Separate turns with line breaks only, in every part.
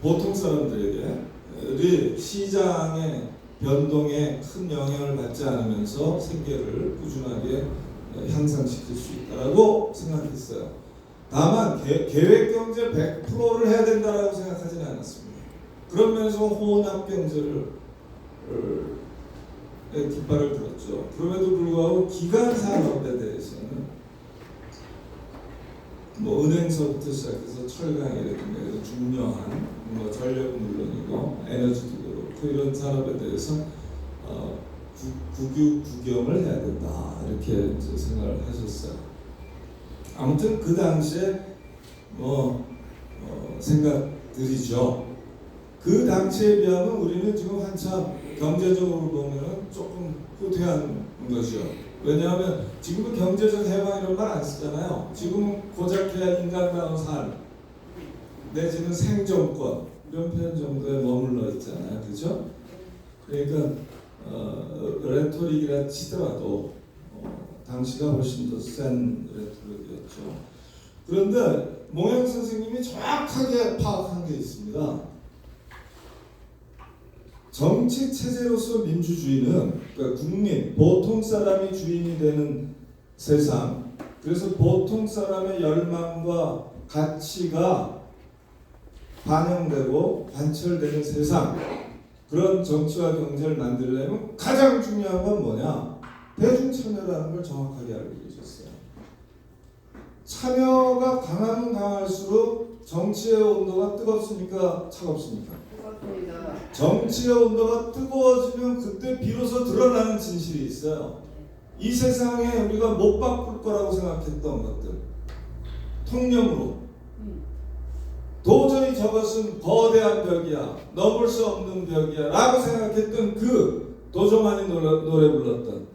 보통 사람들에게 시장의 변동에 큰 영향을 받지 않으면서 생계를 꾸준하게 향상시킬 수 있다라고 생각했어요. 다만 계획경제 100%를 해야 된다라고 생각하지는 않았습니다. 그런 면에서 혼합경제를 깃발을 들었죠. 그럼에도 불구하고 기간 산업에 대해서는 뭐 은행서부터 시작해서 철강이라든가 중요한 뭐 전력은 물론이고 에너지도 그렇고 이런 산업에 대해서 구경을 해야 된다 이렇게 이제 생각을 하셨어요. 아무튼 그 당시에 생각들이죠. 그 당시에 비하면 우리는 지금 한참 경제적으로 보면 조금 후퇴한 것이요. 왜냐하면 지금은 경제적 해방 이런 말 안 쓰잖아요. 지금은 고작해야 인간다운 삶 내지는 생존권 이런 표현 정도에 머물러 있잖아요. 그렇죠? 그러니까 레토릭이라 치더라도 당시가 훨씬 더 센 레토릭이었죠. 그런데 몽양 선생님이 정확하게 파악한 게 있습니다. 정치 체제로서 민주주의는 그러니까 국민, 보통 사람이 주인이 되는 세상, 그래서 보통 사람의 열망과 가치가 반영되고 관철되는 세상, 그런 정치와 경제를 만들려면 가장 중요한 건 뭐냐? 대중 참여라는 걸 정확하게 알고 계셨어요. 참여가 강하면 강할수록 정치의 온도가 뜨겁습니까? 차갑습니까? 정치의 온도가 뜨거워지면 그때 비로소 드러나는 진실이 있어요. 이 세상에 우리가 못 바꿀 거라고 생각했던 것들, 통념으로 도저히 저것은 거대한 벽이야, 넘을 수 없는 벽이야 라고 생각했던 그 도종환이 노래 불렀던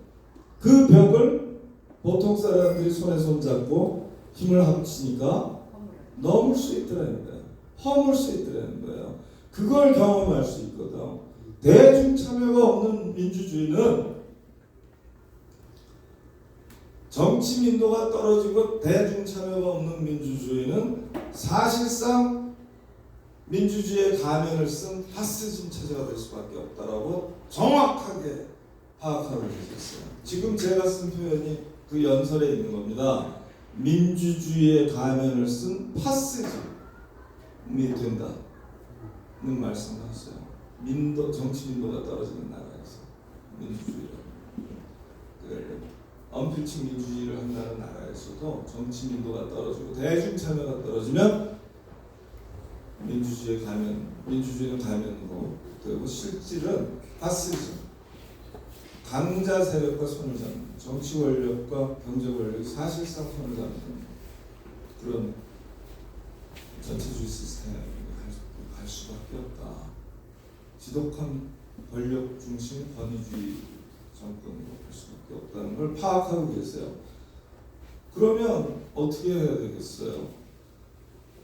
그 벽을 보통 사람들이 손에 손잡고 힘을 합치니까 넘을 수 있더라는 거예요. 허물 수 있더라는 거예요. 그걸 경험할 수 있거든. 대중 참여가 없는 민주주의는 정치 민도가 떨어지고 대중 참여가 없는 민주주의는 사실상 민주주의의 가면을 쓴 파시즘 체제가 될 수밖에 없다라고 정확하게 파악하고 계셨어요. 지금 제가 쓴 표현이 그 연설에 있는 겁니다. 민주주의의 가면을 쓴 파시즘이 된다. 는 말씀하셨어요. 정치 민도가 떨어지는 나라에서 민주주의를 언필칭 민주주의를 한다는 나라에서도 정치 민도가 떨어지고 대중 참여가 떨어지면 민주주의는 가면으로 되고 실질은 파시즘, 강자 세력과 손을 잡는 정치 권력과 경제 권력이 사실상 손을 잡는 그런 전체주의 시스템. 갈 수밖에 없다. 지독한 권력 중심 권위주의 정권으로 갈 수밖에 없다는 걸 파악하고 계세요. 그러면 어떻게 해야 되겠어요?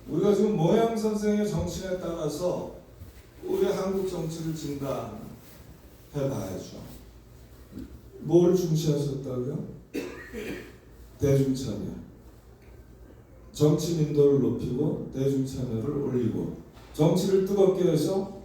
우리가 지금 몽양 선생의 정신에 따라서 우리 한국 정치를 진단해 봐야죠. 뭘 중시하셨다고요? 대중 참여. 정치 민도를 높이고 대중 참여를 올리고 정치를 뜨겁게 해서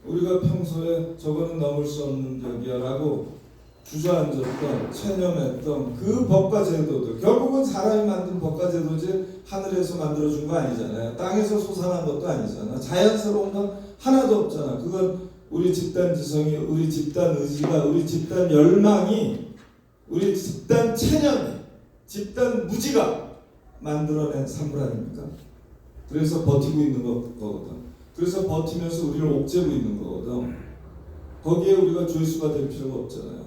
우리가 평소에 저거는 넘을 수 없는 벽이야 라고 주저앉았던 체념했던 그 법과 제도들, 결국은 사람이 만든 법과 제도지 하늘에서 만들어준 거 아니잖아요. 땅에서 솟아난 것도 아니잖아. 자연스러운 건 하나도 없잖아. 그건 우리 집단 지성이, 우리 집단 의지가, 우리 집단 열망이, 우리 집단 체념이, 집단 무지가 만들어낸 산물 아닙니까? 그래서 버티고 있는 거거든. 그래서 버티면서 우리를 옥죄고 있는 거거든. 거기에 우리가 죄수가 될 필요가 없잖아요.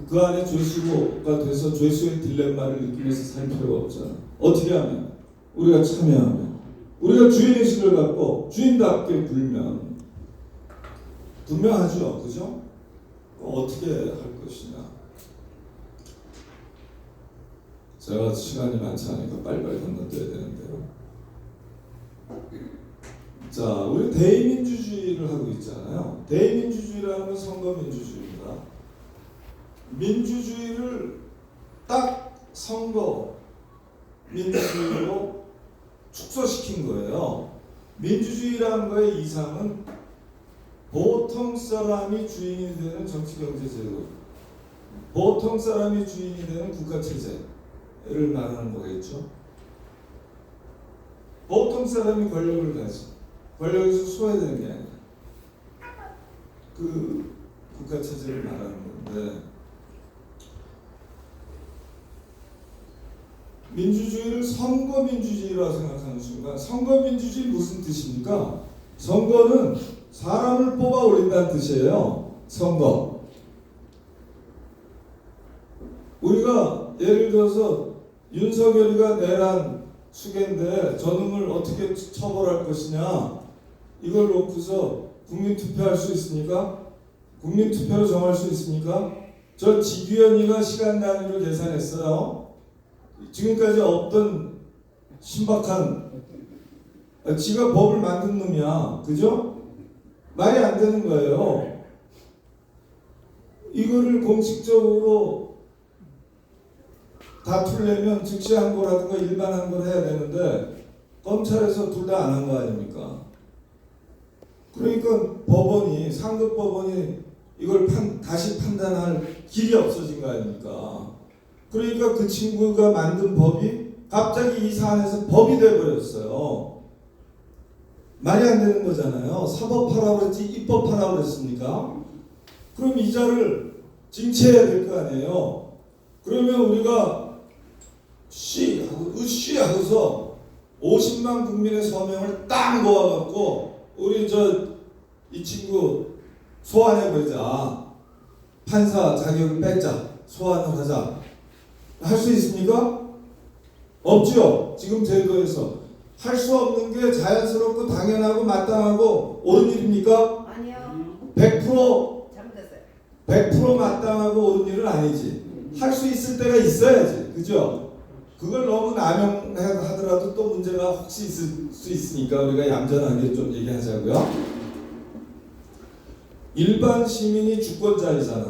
그 안에 죄수가 돼서 죄수의 딜레마를 느끼면서 살 필요가 없잖아. 어떻게 하면? 우리가 참여하면, 우리가 주인의식을 갖고 주인답게 굴면 분명하죠. 그죠? 어떻게 할 것이냐. 제가 시간이 많지 않으니까 빨리빨리 건너뛰어야 되는데요. 자, 우리 대의민주주의를 하고 있잖아요. 대의민주주의라는 건 선거민주주의입니다. 민주주의를 딱 선거 민주주의로 축소시킨 거예요. 민주주의라는 거의 이상은 보통 사람이 주인이 되는 정치 경제 제도, 보통 사람이 주인이 되는 국가 체제를 말하는 거겠죠. 보통 사람이 권력을 가지, 권력에서 소외되는 게 아니라 그 국가 체제를 말하는 건데, 민주주의를 선거 민주주의라고 생각하는 순간, 선거 민주주의 무슨 뜻입니까? 선거는 사람을 뽑아 올린다는 뜻이에요. 선거. 우리가 예를 들어서 윤석열이가 내란 수개인데 저놈을 어떻게 처벌할 것이냐, 이걸 놓고서 국민 투표할 수 있습니까? 국민 투표로 정할 수 있습니까? 저 지규현이가 시간 단위로 계산했어요. 지금까지 없던 신박한, 지가 법을 만든 놈이야, 그죠? 말이 안 되는 거예요. 이거를 공식적으로 다투려면 즉시 항고라든가 일반 항고를 해야 되는데 검찰에서 둘 다 안 한 거 아닙니까? 그러니까 법원이, 상급 법원이 이걸 다시 판단할 길이 없어진 거 아닙니까? 그러니까 그 친구가 만든 법이 갑자기 이 사안에서 법이 돼버렸어요. 말이 안 되는 거잖아요. 사법하라고 그랬지 입법하라고 그랬습니까? 그럼 이자를 징체해야 될 거 아니에요. 그러면 우리가 으쌰 하고서 50만 국민의 서명을 딱 모아갖고 우리 이 친구 소환해보자. 판사 자격을 뺏자. 소환을 하자. 할 수 있습니까? 없죠. 지금 제도에서. 할 수 없는 게 자연스럽고 당연하고 마땅하고 옳은 일입니까?
아니요.
100%
잘못했어요.
100% 마땅하고 옳은 일은 아니지. 할 수 있을 때가 있어야지. 그죠? 그걸 너무 남용하더라도 또 문제가 혹시 있을 수 있으니까 우리가 얌전하게 좀 얘기하자고요. 일반 시민이 주권자이잖아.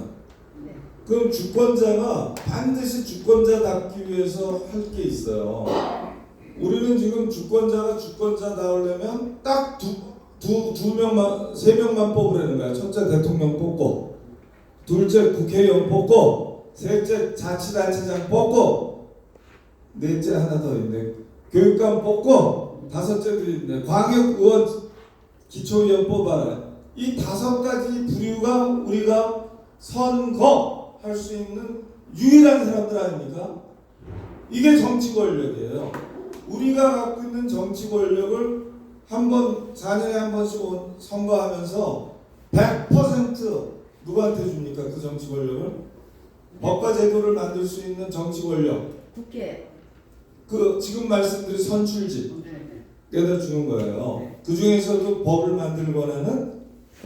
네.
그럼 주권자가 반드시 주권자답기 위해서 할 게 있어요. 우리는 지금 주권자가 주권자다우려면 딱 두 명만, 세 명만 뽑으라는 거야. 첫째 대통령 뽑고, 둘째 국회의원 뽑고, 셋째 자치단체장 뽑고, 넷째 하나 더 있네. 교육감 뽑고, 다섯째도 있네. 광역의원, 기초의원 뽑아라. 이 5가지 부류가 우리가 선거할 수 있는 유일한 사람들 아닙니까? 이게 정치 권력이에요. 우리가 갖고 있는 정치 권력을 4년에 한 번씩 선거하면서 100% 누구한테 줍니까? 그 정치 권력을? 법과 제도를 만들 수 있는 정치 권력.
국회.
그 지금 말씀드린 선출직에다 주는 거예요. 그 중에서도 법을 만들거나 하는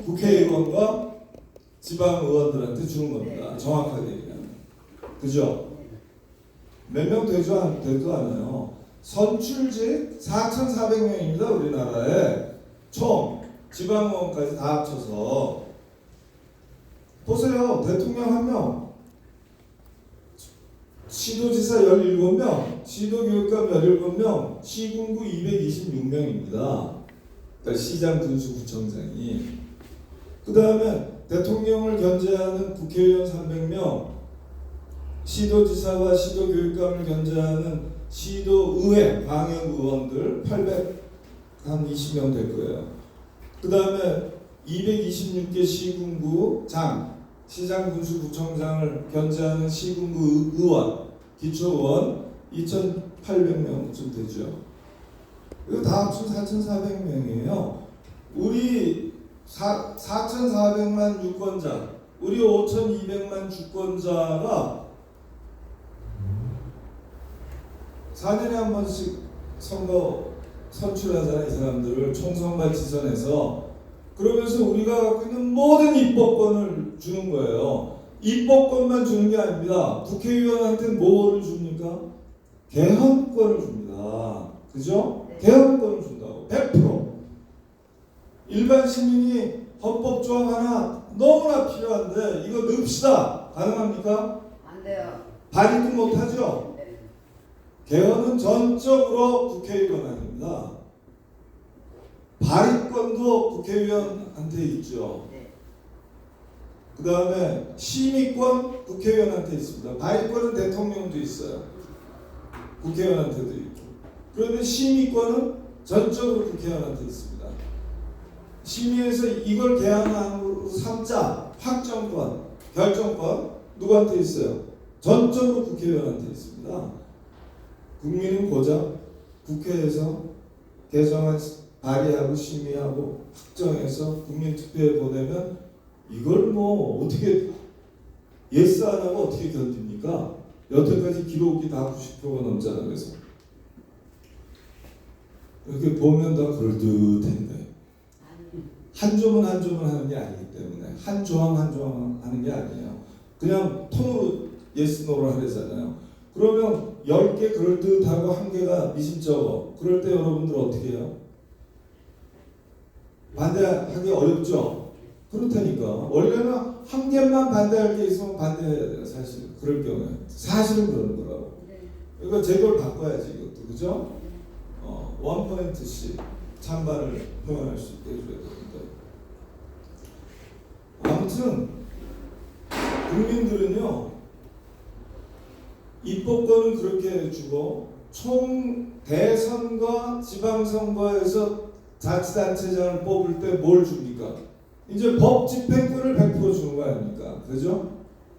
국회의원과 지방의원들한테 주는 겁니다. 정확하게 얘기하면. 그죠? 몇 명 되지도 않아요. 선출직 4,400명입니다. 우리나라에 총 지방의원까지 다 합쳐서. 보세요. 대통령 1명, 시도지사 17명, 시도교육감 17명, 시군구 226명입니다. 그러니까 시장, 군수, 구청장이. 그 다음에 대통령을 견제하는 국회의원 300명, 시도지사와 시도교육감을 견제하는 시도의회, 광역의원들 820명 될 거예요. 그 다음에 226개 시군구 장, 시장, 군수, 구청장을 견제하는 시군구 의원, 기초의원 2,800명쯤 되죠. 이거 다 합치면 4,400명이에요. 우리 4,400만 유권자, 우리 5,200만 주권자가 4년에 한 번씩 선거 선출하잖아요. 이 사람들을 총선과 지선해서. 그러면서 우리가 갖고 있는 모든 입법권을 주는 거예요. 입법권만 주는 게 아닙니다. 국회의원한테 뭐를 줍니까? 개헌권을 줍니다. 그죠?
네.
개헌권을 준다고. 100%. 일반 시민이 헌법 조항 하나 너무나 필요한데 이거 넣읍시다. 가능합니까?
안 돼요.
발의도 못하죠?
네.
개헌은 전적으로 국회의원입니다. 발의권도 국회의원한테 있죠.
네.
그 다음에 심의권 국회의원한테 있습니다. 발의권은 대통령도 있어요. 국회의원한테도 있고. 그런데 심의권은 전적으로 국회의원한테 있습니다. 심의에서 이걸 개항으로 삼자 확정권, 결정권 누구한테 있어요? 전적으로 국회의원한테 있습니다. 국민은 고작 국회에서 개정안 발의하고 심의하고 확정해서 국민투표에 보내면 이걸 뭐 어떻게 예스 안 하고 어떻게 견딥니까? 여태까지 기록이 다 90%가 넘잖아. 그래서 이렇게 보면 다 그럴듯한데 한 조문 한 조문 하는 게 아니기 때문에 한 조항 한 조항 하는 게 아니에요. 그냥 통으로 예스 노를 하려잖아요. 그러면 10개 그럴듯하고 1개가 미심쩍어. 그럴 때 여러분들 어떻게 해요? 반대하기 어렵죠? 그렇다니까. 원래는 1개만 반대할 게 있으면 반대해야 돼요. 사실 그럴 경우에. 사실은 그러는 거라고. 그러니까 제도를 바꿔야지 이것도. 그죠? 원포인트씩 찬반을 표현할 수 있게 해줘야 되는데. 아무튼 국민들은요. 입법권은 그렇게 주고 총 대선과 지방선거에서 자치단체장을 뽑을 때 뭘 줍니까? 이제 법 집행권을 100% 주는 거 아닙니까? 그죠?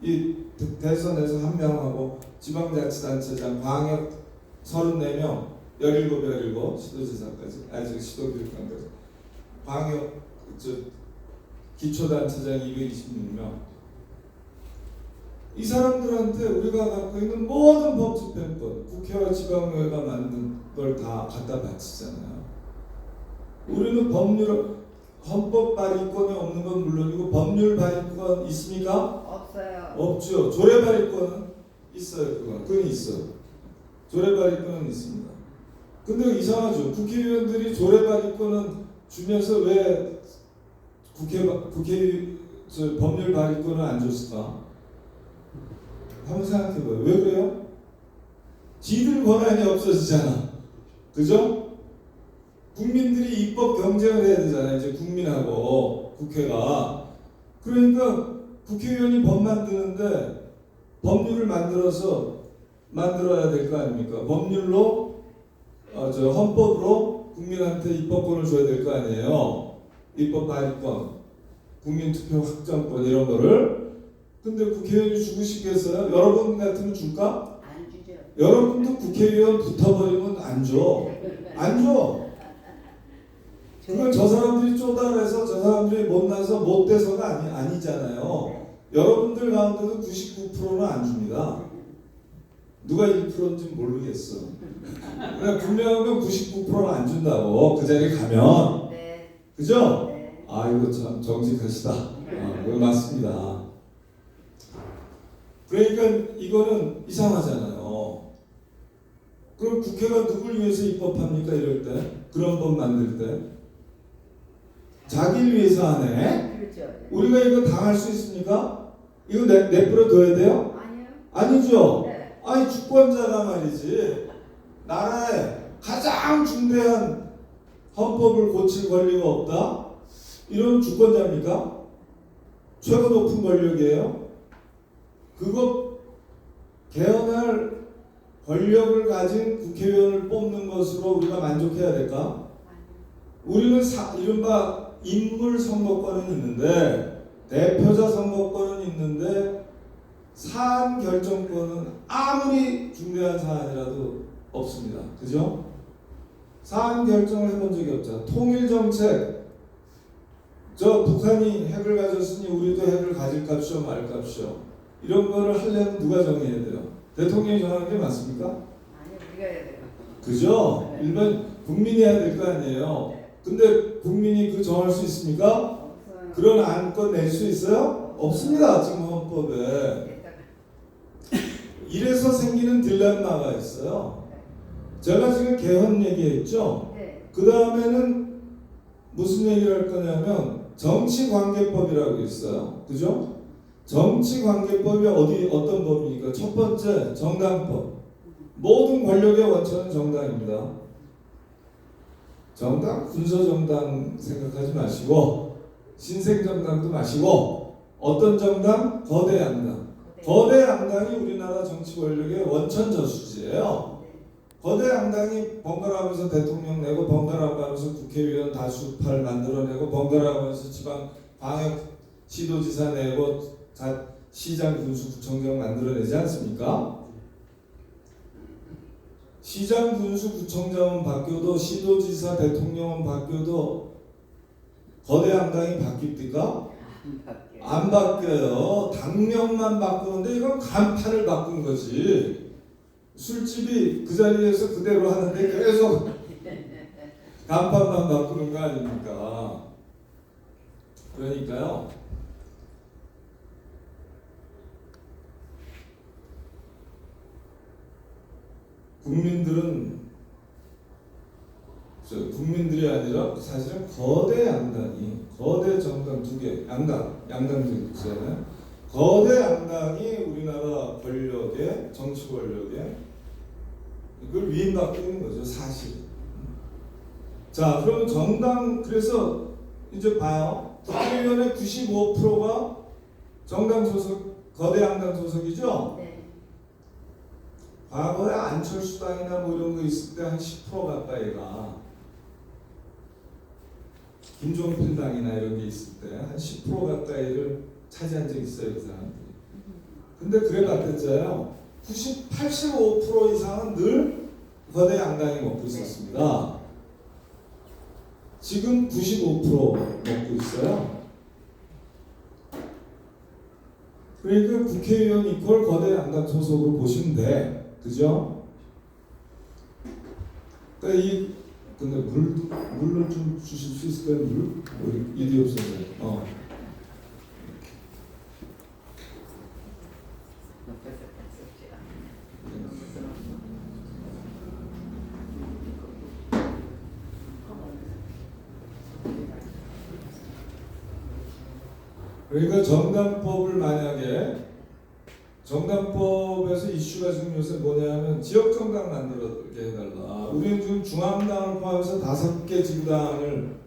이 대선에서 1명하고 지방자치단체장 광역 34명 17 시도지사까지 아직 시도교육감까지 광역 기초단체장 226명 이 사람들한테 우리가 갖고 있는 모든 법 집행권 국회와 지방의회가 만든 걸 다 갖다 바치잖아요. 우리는 헌법 발의권이 없는 건 물론이고 법률 발의권 있습니까?
없어요.
없죠. 조례 발의권은 있어요. 그건 있어요. 조례 발의권은 있습니다. 근데 이상하죠. 국회의원들이 조례 발의권은 주면서 왜 법률 발의권을 안 줬을까? 한번 생각해봐요. 왜 그래요? 지들 권한이 없어지잖아. 그죠? 국민들이 입법 경쟁을 해야 되잖아요. 이제 국민하고 국회가. 그러니까 국회의원이 법 만드는데 법률을 만들어야 될 거 아닙니까? 법률로 헌법으로 국민한테 입법권을 줘야 될 거 아니에요. 입법 발의권, 국민투표 확정권 이런 거를. 근데 국회의원이 주고 싶겠어요? 여러분 같으면 줄까?
안 주죠.
여러분도 국회의원 붙어버리면 안 줘. 안 줘. 그건 저 사람들이 쪼달아서 저 사람들이 못나서 못돼서가 아니잖아요. 여러분들 가운데도 99%는 안 줍니다. 누가 1%인지 모르겠어. 그냥 분명하면 99%는 안 준다고 그 자리에 가면.
네.
그죠?
네.
아 이거 참 정직하시다. 그거 맞습니다. 그러니까 이거는 이상하잖아요. 그럼 국회가 누굴 위해서 입법합니까? 이럴 때 그런 법 만들 때 자기를 위해서 하네.
그렇죠.
우리가 이거 당할 수 있습니까? 이거 내버려 둬야 돼요?
아니요.
아니죠.
네.
아니 주권자가 말이지 나라에 가장 중대한 헌법을 고칠 권리가 없다? 이런 주권자입니까? 최고 높은 권력이에요. 그거 개헌할 권력을 가진 국회의원을 뽑는 것으로 우리가 만족해야 될까? 우리는 이른바 인물 선거권은 있는데 대표자 선거권은 있는데 사안 결정권은 아무리 중대한 사안이라도 없습니다. 그죠? 사안 결정을 해본 적이 없잖아. 통일 정책 저 북한이 핵을 가졌으니 우리도 핵을 가질값이오 말값이오 이런 거를 하려면 누가 정해야 돼요? 대통령이 정하는 게 맞습니까?
아니 우리가 해야 돼요.
그죠? 일반 국민이 해야 될 거 아니에요. 근데 국민이 그 정할 수 있습니까?
없어요.
그런 안건 낼 수 있어요? 없습니다. 지금 헌법에.
이따가.
이래서 생기는 딜레마가 있어요. 제가 지금 개헌 얘기했죠?
네.
그 다음에는 무슨 얘기를 할 거냐면 정치관계법이라고 있어요. 그죠? 정치관계법이 어떤 법입니까? 첫 번째 정당법. 모든 권력의 원천은 정당입니다. 정당, 군소정당 생각하지 마시고 신생정당도 마시고 어떤 정당? 거대 양당. 거대 양당이 우리나라 정치 권력의 원천 저수지예요. 거대 양당이 번갈아가면서 대통령 내고 번갈아가면서 국회의원 다수파를 만들어내고 번갈아가면서 지방 방역 시도지사 내고 시장 군수구청장 만들어내지 않습니까? 시장 군수구청장은 바뀌어도 시도지사 대통령은 바뀌어도 거대 양당이 바뀝니까? 안 바뀌어요. 당명만 바꾸는데 이건 간판을 바꾼 거지. 술집이 그 자리에서 그대로 하는데 계속 간판만 바꾸는 거 아닙니까? 그러니까요. 국민들이 아니라 사실은 거대 양당이 거대 정당 두 개, 양당도 있잖아요. 거대 양당이 우리나라 권력의 정치 권력의 이걸 위임받고 있는 거죠, 사실. 자, 그럼 정당 그래서 이제 봐요. 국회의원의 95%가 정당 소속, 거대 양당 소속이죠.
네.
과거에 안철수당이나 뭐 이런 거 있을 때 한 10% 가까이가 김종필 당이나 이런 게 있을 때 한 10% 가까이를 차지한 적이 있어요, 그 사람들이. 근데 그래 봤댔잖아요. 85% 이상은 늘 거대 양당이 먹고 있었습니다. 지금 95% 먹고 있어요. 그러니까 국회의원 이퀄 거대 양당 소속으로 보시면 돼. 그죠? 그러니까 근데 물로 좀 주실 수 있을까요? 물? 우리 일이 없어서. 그러니까 정당법을 만약에 정당법에서 이슈가 지금 요새 뭐냐면 지역정당 만들게 해달라. 우리는 지금 중앙당을 포함해서 5개 지구당을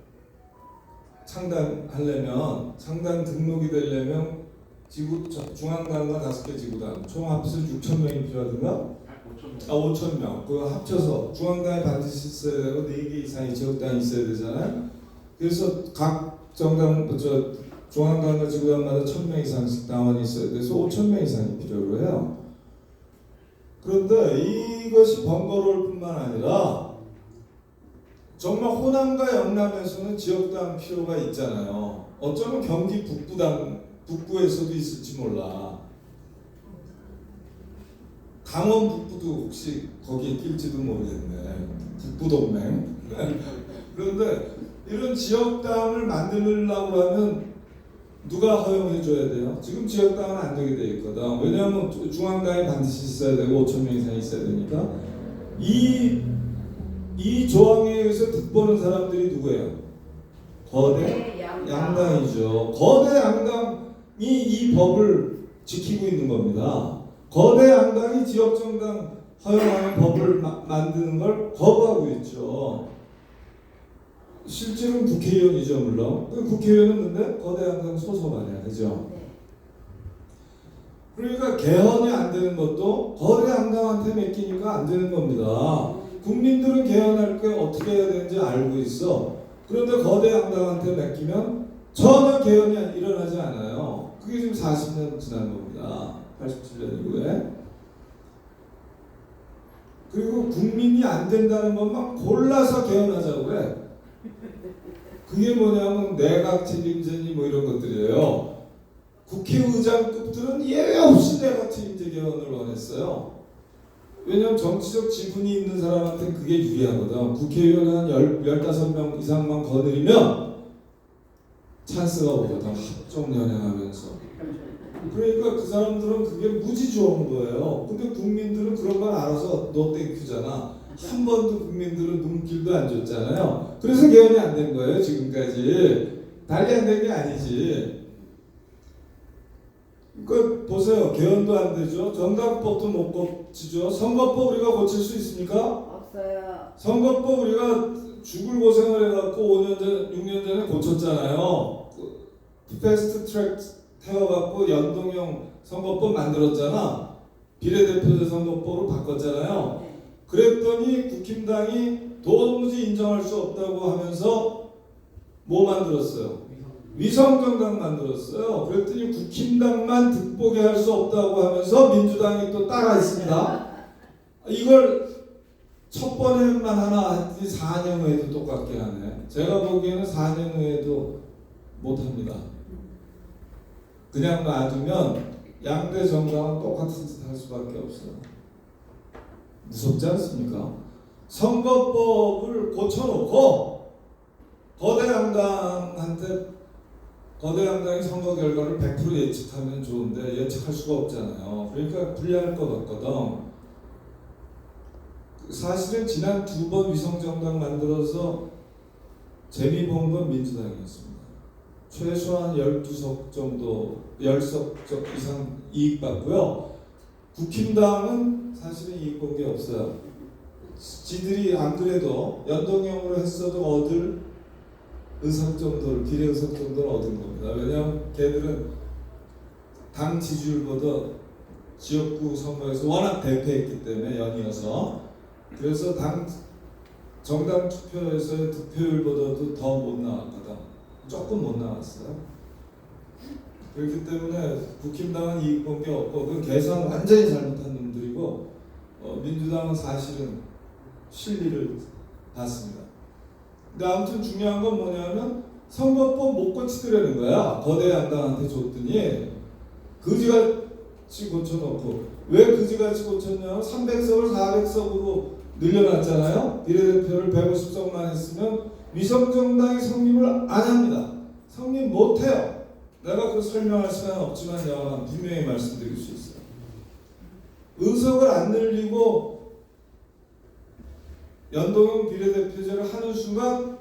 창당하려면 창당 등록이 되려면 중앙당과 5개 지구당 총 합해서 6,000명이 필요하든가? 5,000명. 그거 합쳐서 중앙당에 반드시 있어야 되고 4개 이상의 지역당이 있어야 되잖아요. 그래서 각 정당 중앙당과 지구당마다 1,000명 이상씩 당원이 있어야 돼서 5,000명 이상이 필요로 해요. 그런데 이것이 번거로울 뿐만 아니라 정말 호남과 영남에서는 지역당 필요가 있잖아요. 어쩌면 경기 북부에서도 있을지 몰라. 강원 북부도 혹시 거기에 낄지도 모르겠네. 북부동맹. 그런데 이런 지역당을 만들려고 하면 누가 허용해 줘야 돼요? 지금 지역당은 안 되게 돼 있거든. 왜냐하면 중앙당이 반드시 있어야 되고 5,000명 이상 있어야 되니까. 이 조항에 의해서 득보는 사람들이 누구예요? 거대 양당이죠. 거대 양당이 이 법을 지키고 있는 겁니다. 거대 양당이 지역정당 허용하는 법을 만드는 걸 거부하고 있죠. 실제로는 국회의원이죠, 물론. 국회의원은 근데 거대 양당 소속 아니야, 그죠? 그러니까 개헌이 안 되는 것도 거대 양당한테 맡기니까 안 되는 겁니다. 국민들은 개헌할 게 어떻게 해야 되는지 알고 있어. 그런데 거대 양당한테 맡기면 전혀 개헌이 일어나지 않아요. 그게 지금 40년 지난 겁니다. 87년 이후에. 그리고 국민이 안 된다는 것만 골라서 개헌하자고 해. 그게 뭐냐면 내각 책임제니 뭐 이런 것들이에요. 국회의장급들은 예외 없이 내각 책임제 개헌을 원했어요. 왜냐하면 정치적 지분이 있는 사람한테는 그게 유리하거든. 국회의원 한 15명 이상만 거느리면 찬스가 오거든. 합종연행하면서. 그러니까 그 사람들은 그게 무지 좋은 거예요. 근데 국민들은 그런 걸 알아서 노땡큐잖아. 한 번도 국민들은 눈길도 안 줬잖아요. 그래서 개헌이 안 된 거예요, 지금까지. 달리 안 된 게 아니지. 그 보세요. 개헌도 안 되죠. 정당법도 못 고치죠. 선거법 우리가 고칠 수 있습니까?
없어요.
선거법 우리가 죽을 고생을 해갖고 5년 전, 6년 전에 고쳤잖아요. 패스트 트랙 태워갖고 연동형 선거법 만들었잖아. 비례대표제 선거법으로 바꿨잖아요.
네.
그랬더니 국힘당이 도무지 인정할 수 없다고 하면서 뭐 만들었어요? 위성정당 만들었어요. 그랬더니 국힘당만 득보게 할 수 없다고 하면서 민주당이 또 따라 있습니다. 이걸 첫 번에만 하나 했더니 4년 후에도 똑같게 하네. 제가 보기에는 4년 후에도 못합니다. 그냥 놔두면 양대 정당은 똑같은 짓 할 수밖에 없어요. 무섭지 않습니까? 선거법을 고쳐놓고 거대 양당이 선거 결과를 100% 예측하면 좋은데 예측할 수가 없잖아요. 그러니까 불리할 것 같거든. 사실은 지난 2번 위성정당 만들어서 재미 본 건 민주당이었습니다. 최소한 12석 정도, 10석 이상 이익 받고요. 국힘당은 사실은 이익 본 게 없어요. 지들이 안 그래도 연동형으로 했어도 얻을 의석 정도를, 비례 의석 정도를 얻은 겁니다. 왜냐하면 걔들은 당 지지율보다 지역구 선거에서 워낙 대패했기 때문에 연이어서, 그래서 정당 투표에서의 득표율보다도 더 못 나왔거든. 조금 못 나왔어요. 그렇기 때문에 국힘당은 이익 본 게 없고, 그 계산 완전히 잘못한 놈들이고, 민주당은 사실은 실리를 봤습니다. 근데 아무튼 중요한 건 뭐냐면 선거법 못 고치더라는 거야. 거대 양당한테 줬더니 그지같이 고쳐놓고. 왜 그지같이 고쳤냐면 300석을 400석으로 늘려놨잖아요. 비례대표를 150석만 했으면 위성정당이 성립을 안 합니다. 성립 못해요. 내가 그 설명할 시간은 없지만 여하간 분명히 말씀드릴 수 있어요. 의석을 안 늘리고 연동형 비례대표제를 하는 순간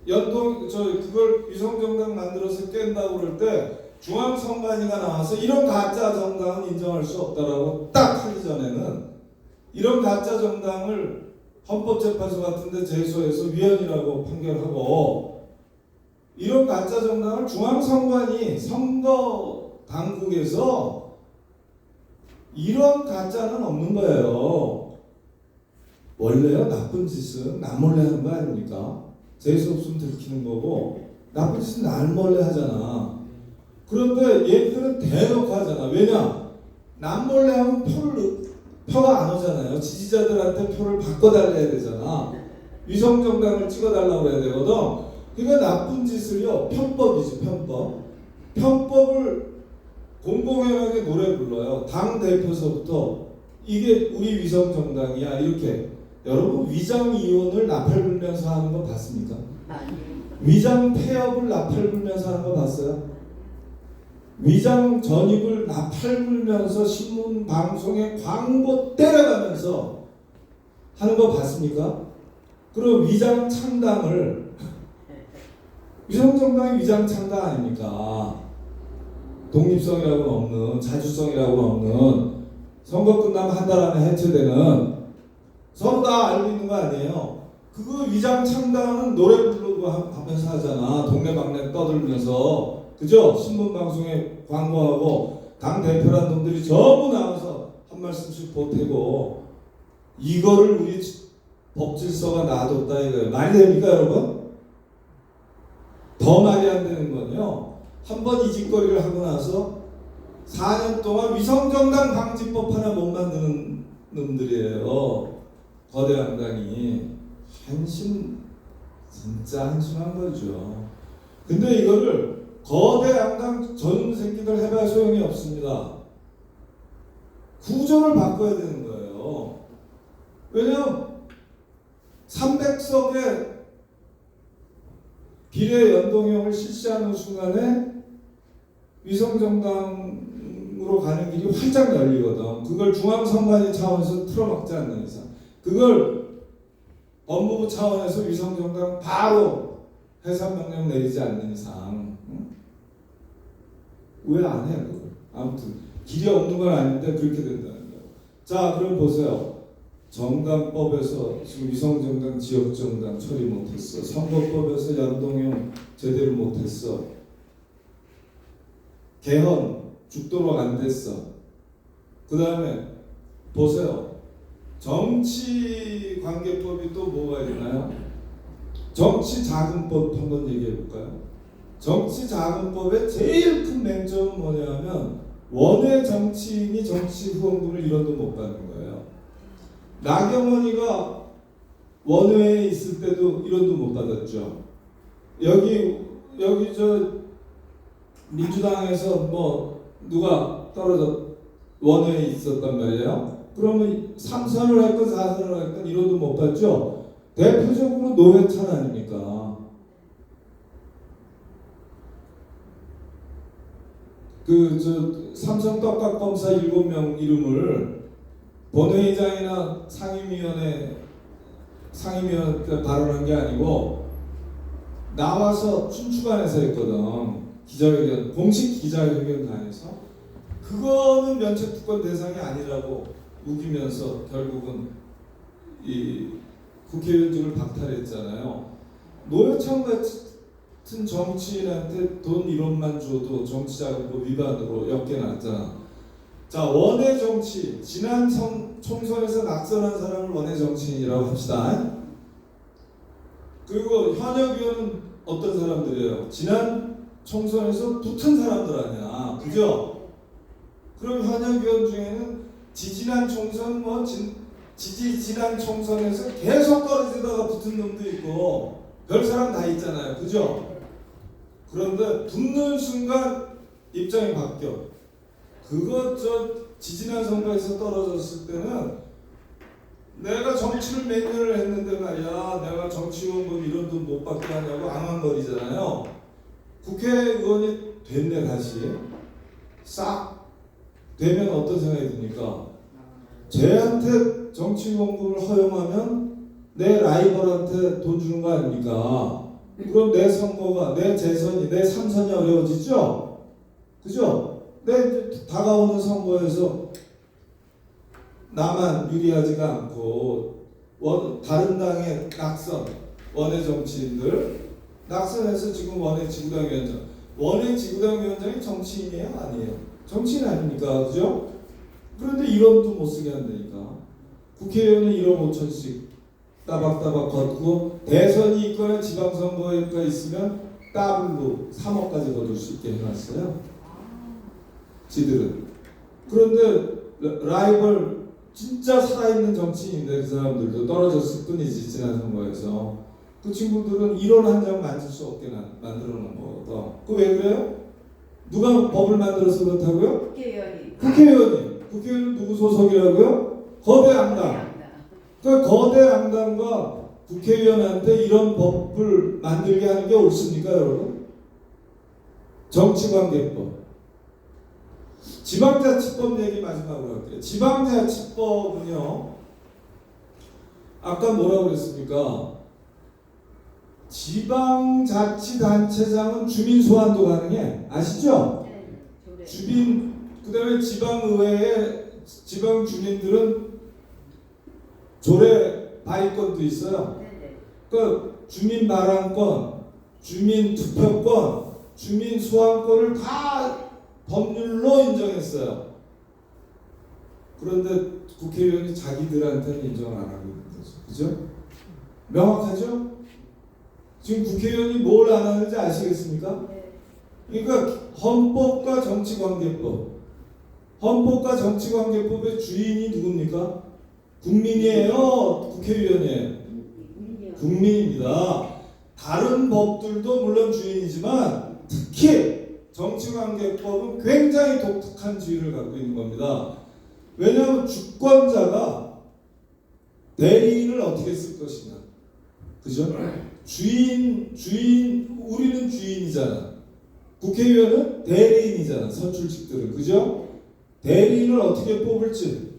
그걸 위성정당 만들어서 깬다고 그럴 때 중앙선관위가 나와서 이런 가짜 정당은 인정할 수 없다라고 딱 하기 전에는, 이런 가짜 정당을 헌법재판소 같은 데 제소해서 위헌이라고 판결하고, 이런 가짜 정당을 중앙선관위 선거 당국에서 이런 가짜는 없는 거예요. 원래요, 나쁜 짓은 남 몰래 하는 거 아닙니까? 재수 없으면 들키는 거고, 나쁜 짓은 남 몰래 하잖아. 그런데 얘들은 대놓고 하잖아. 왜냐? 남 몰래 하면 표가 안 오잖아요. 지지자들한테 표를 바꿔달래야 되잖아. 위성정당을 찍어달라고 해야 되거든. 그러니까 나쁜 짓을요, 편법이지, 편법. 편법을 공공연하게 노래 불러요. 당 대표서부터 이게 우리 위성정당이야, 이렇게. 여러분, 위장 이혼을 나팔 불면서 하는 거 봤습니까? 위장 폐업을 나팔 불면서 하는 거 봤어요? 위장 전입을 나팔 불면서 신문 방송에 광고 때려가면서 하는 거 봤습니까? 그리고 위장 창당을 위성정당이 위장 창당 아닙니까? 독립성이라고는 없는, 자주성이라고는 없는, 선거 끝나면 한 달 안에 해체되는, 서로 다 알고 있는 거 아니에요? 그거 위장 창당은 노래 부르고 하면서 하잖아. 동네방네 떠들면서. 그죠? 신문 방송에 광고하고 당 대표란 놈들이 전부 나와서 한 말씀씩 보태고, 이거를 우리 법질서가 놔뒀다 이거예요. 말이 됩니까, 여러분? 더 말이 안 되는 건요, 한번 이 짓거리를 하고 나서 4년 동안 위성정당 방지법 하나 못 만드는 놈들이에요. 거대 양당이. 진짜 한심한 거죠. 근데 이거를 거대 양당 전 새끼들 해봐야 소용이 없습니다. 구조를 바꿔야 되는 거예요. 왜냐면 300석의 비례 연동형을 실시하는 순간에 위성정당으로 가는 길이 활짝 열리거든. 그걸 중앙선관위 차원에서 틀어막지 않는 이상, 그걸 법무부 차원에서 위성정당 바로 해산명령 내리지 않는 이상, 왜 안 해요? 그걸? 아무튼 길이 없는 건 아닌데 그렇게 된다는 거예요. 자, 그럼 보세요. 정당법에서 지금 위성정당, 지역정당 처리 못했어. 선거법에서 연동형 제대로 못했어. 개헌 죽도록 안 됐어. 그 다음에 보세요. 정치관계법이 또 뭐가 있나요? 정치자금법 한번 얘기해 볼까요? 정치자금법의 제일 큰 맹점은 뭐냐면 원외 정치인이 정치 후원금을 1원도 못 받는 거예요. 나경원이가 원외에 있을 때도 1원도 못 받았죠. 여기 저 민주당에서 뭐 누가 떨어져 원외에 있었단 말이에요. 그러면 3선을 했건 4선을 했건 1원도 못 받죠. 대표적으로 노회찬 아닙니까? 그 삼성 떡값 검사 7명 이름을 본회의장이나 상임위원회 발언한 게 아니고 나와서 춘추관에서 했거든. 기자회견, 공식 기자회견단에서. 그거는 면책특권 대상이 아니라고 우기면서 결국은 이 국회의원직을 박탈했잖아요. 노회찬 같은 정치인한테 돈 1원만 줘도 정치자금법 위반으로 엮여놨잖아. 자, 원외 정치, 지난 총선에서 낙선한 사람을 원외 정치인이라고 합시다. 그리고 현역 의원은 어떤 사람들이에요? 지난 총선에서 붙은 사람들 아니야, 그죠? 그럼 현역 의원 중에는 지지난 총선 지난 총선에서 계속 떨어지다가 붙은 놈도 있고 별 사람 다 있잖아요, 그죠? 그런데 붙는 순간 입장이 바뀌어. 그거 지지난 선거에서 떨어졌을 때는 내가 정치를 몇 년을 했는데 말이야, 내가 정치원금 이런 돈 못 받게 하냐고 앙앙거리잖아요. 국회의원이 됐네. 다시 싹 되면 어떤 생각이 듭니까? 쟤한테 정치원금을 허용하면 내 라이벌한테 돈 주는 거 아닙니까? 그럼 내 선거가, 내 재선이, 내 3선이 어려워지죠? 그죠? 내 다가오는 선거에서 나만 유리하지가 않고 다른 당의 낙선, 원외 정치인들 낙선해서 지금 원외 지구당 위원장, 원외 지구당 위원장이 정치인이에요? 아니에요? 정치인 아닙니까? 그죠? 그런데 1원도 못 쓰게 한다니까. 국회의원은 1억 5천씩 따박따박 걷고 대선이 있거나 지방선거가 있으면 더블로 3억까지 거둘 수 있게 해놨어요. 지들은. 그런데 라이벌 진짜 살아있는 정치인인데 그 사람들도 떨어졌을 뿐이지 지난 선거에서. 그 친구들은 1원 한 장 만질 수 없게 만들어 놓은 거거든. 그 왜 그래요? 누가 법을 만들어서 그렇다고요? 국회의원이. 국회의원은 누구 소속이라고요? 거대 양당. 그 거대 양당과 국회의원한테 이런 법을 만들게 하는 게 옳습니까, 여러분? 정치관계법. 지방자치법 얘기 마지막으로 할게요. 지방자치법은요, 아까 뭐라고 그랬습니까? 지방자치단체장은 주민 소환도 가능해. 아시죠? 그 다음에 지방의회에 지방 주민들은 조례 발의권도 있어요. 그 주민 발언권, 주민 투표권, 주민 소환권을 다 법률로 인정했어요. 그런데 국회의원이 자기들한테는 인정을 안 하고 있는 거죠. 그죠? 명확하죠? 지금 국회의원이 뭘 안 하는지 아시겠습니까? 그러니까 헌법과 정치관계법, 헌법과 정치관계법의 주인이 누굽니까? 국민이에요? 국회의원이에요? 국민입니다. 다른 법들도 물론 주인이지만 특히 정치관계법은 굉장히 독특한 지위를 갖고 있는 겁니다. 왜냐하면 주권자가 대리인을 어떻게 쓸 것이냐, 그죠? 우리는 주인이잖아. 국회의원은 대리인이잖아. 선출직들은, 그죠? 대리인을 어떻게 뽑을지,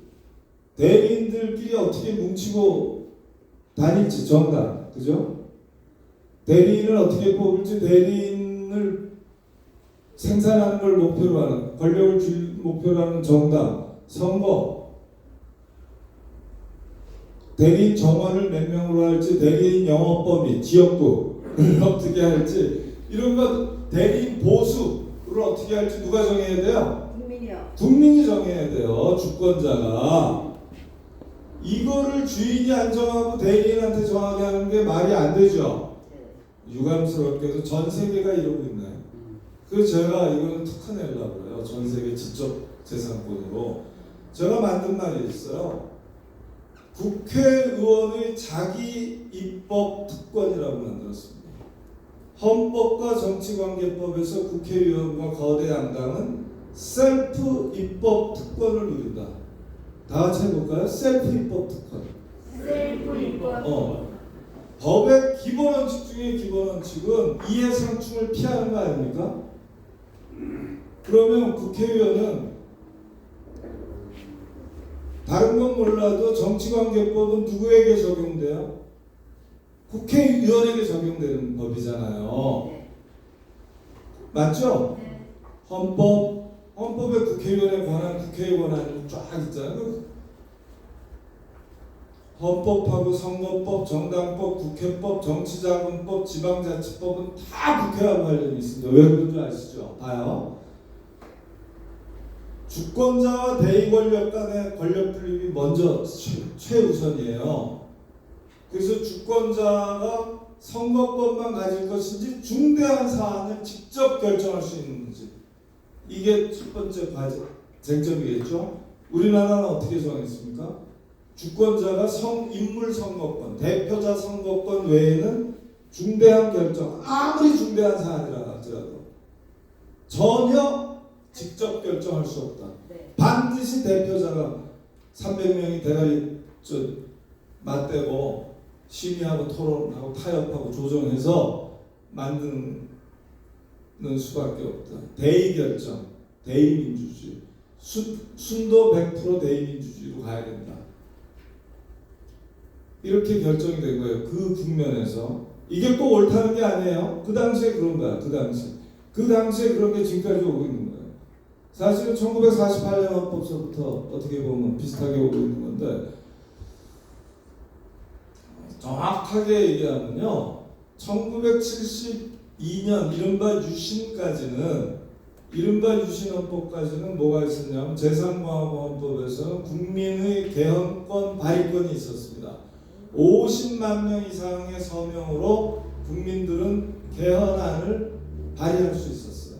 대리인들끼리 어떻게 뭉치고 다닐지, 정당, 그죠? 대리인을 어떻게 뽑을지, 대리인을 생산하는 걸 목표로 하는, 권력을 줄 목표로 하는 정당, 선거, 대리인 정원을 몇 명으로 할지, 대리인 영업 범위, 지역구를 어떻게 할지, 이런 것 대리인 보수를 어떻게 할지 누가 정해야 돼요?
국민이요.
국민이 정해야 돼요. 주권자가. 이거를 주인이 안 정하고 대리인한테 정하게 하는 게 말이 안 되죠. 유감스럽게도 전 세계가 이러고 있나요? 그래서 제가 이거는 특허내려고 그래요. 전 세계 지적 재산권으로. 제가 만든 말이 있어요. 국회의원의 자기 입법 특권이라고 만들었습니다. 헌법과 정치관계법에서 국회의원과 거대 양당은 셀프 입법 특권을 누린다. 다 같이 해볼까요? 셀프 입법 특권.
셀프 입법.
법의 기본 원칙 중에 기본 원칙은 이해상충을 피하는 거 아닙니까? 그러면 국회의원은 다른 건 몰라도 정치관계법은 누구에게 적용돼요? 국회의원에게 적용되는 법이잖아요.
네.
맞죠?
네.
헌법에 국회의원에 관한 국회의 권한이 쫙 있잖아요. 헌법하고 선거법, 정당법, 국회법, 정치자금법, 지방자치법은 다 국회와 관련이 있습니다. 왜 그런 줄 아시죠? 봐요. 주권자와 대의 권력 간의 권력 분립이 먼저 최우선이에요. 그래서 주권자가 선거법만 가질 것인지 중대한 사안을 직접 결정할 수 있는지, 이게 첫 번째 쟁점이겠죠. 우리나라는 어떻게 정했습니까? 주권자가 인물 선거권, 대표자 선거권 외에는 중대한 결정, 아무리 중대한 사안이라 할지라도 전혀 직접 결정할 수 없다.
네.
반드시 대표자가 300명이 대가리 맞대고 심의하고 토론하고 타협하고 조정해서 만드는 수밖에 없다. 대의 결정, 대의 민주주의, 순도 100% 대의 민주주의로 가야 된다. 이렇게 결정이 된 거예요. 그 국면에서. 이게 꼭 옳다는 게 아니에요. 그 당시에 그런 거야. 그 당시에 그런 게 지금까지 오고 있는 거예요. 사실은 1948년 헌법서부터 어떻게 보면 비슷하게 오고 있는 건데, 정확하게 얘기하면요, 1972년 이른바 유신헌법까지는 뭐가 있었냐면 제3공화국헌법에서는 국민의 개헌권 발의권이 있었습니다. 50만 명 이상의 서명으로 국민들은 개헌안을 발의할 수 있었어요.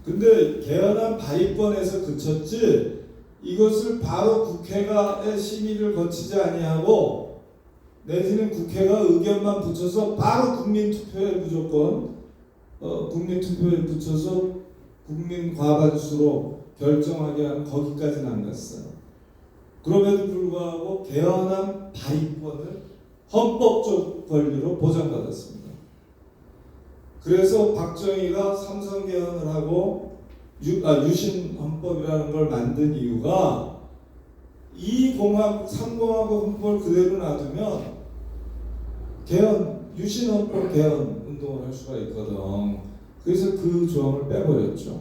근데 개헌안 발의권에서 그쳤지, 이것을 바로 국회가의 심의를 거치지 아니하고 내지는 국회가 의견만 붙여서 바로 국민투표에 붙여서 국민 과반수로 결정하게 하는 거기까지는 안 갔어요. 그럼에도 불구하고 개헌안 발의권을 헌법적 권리로 보장받았습니다. 그래서 박정희가 삼선 개헌을 하고 유신 헌법이라는 걸 만든 이유가, 이 3공화국 헌법을 그대로 놔두면 유신 헌법 개헌 운동을 할 수가 있거든. 그래서 그 조항을 빼버렸죠.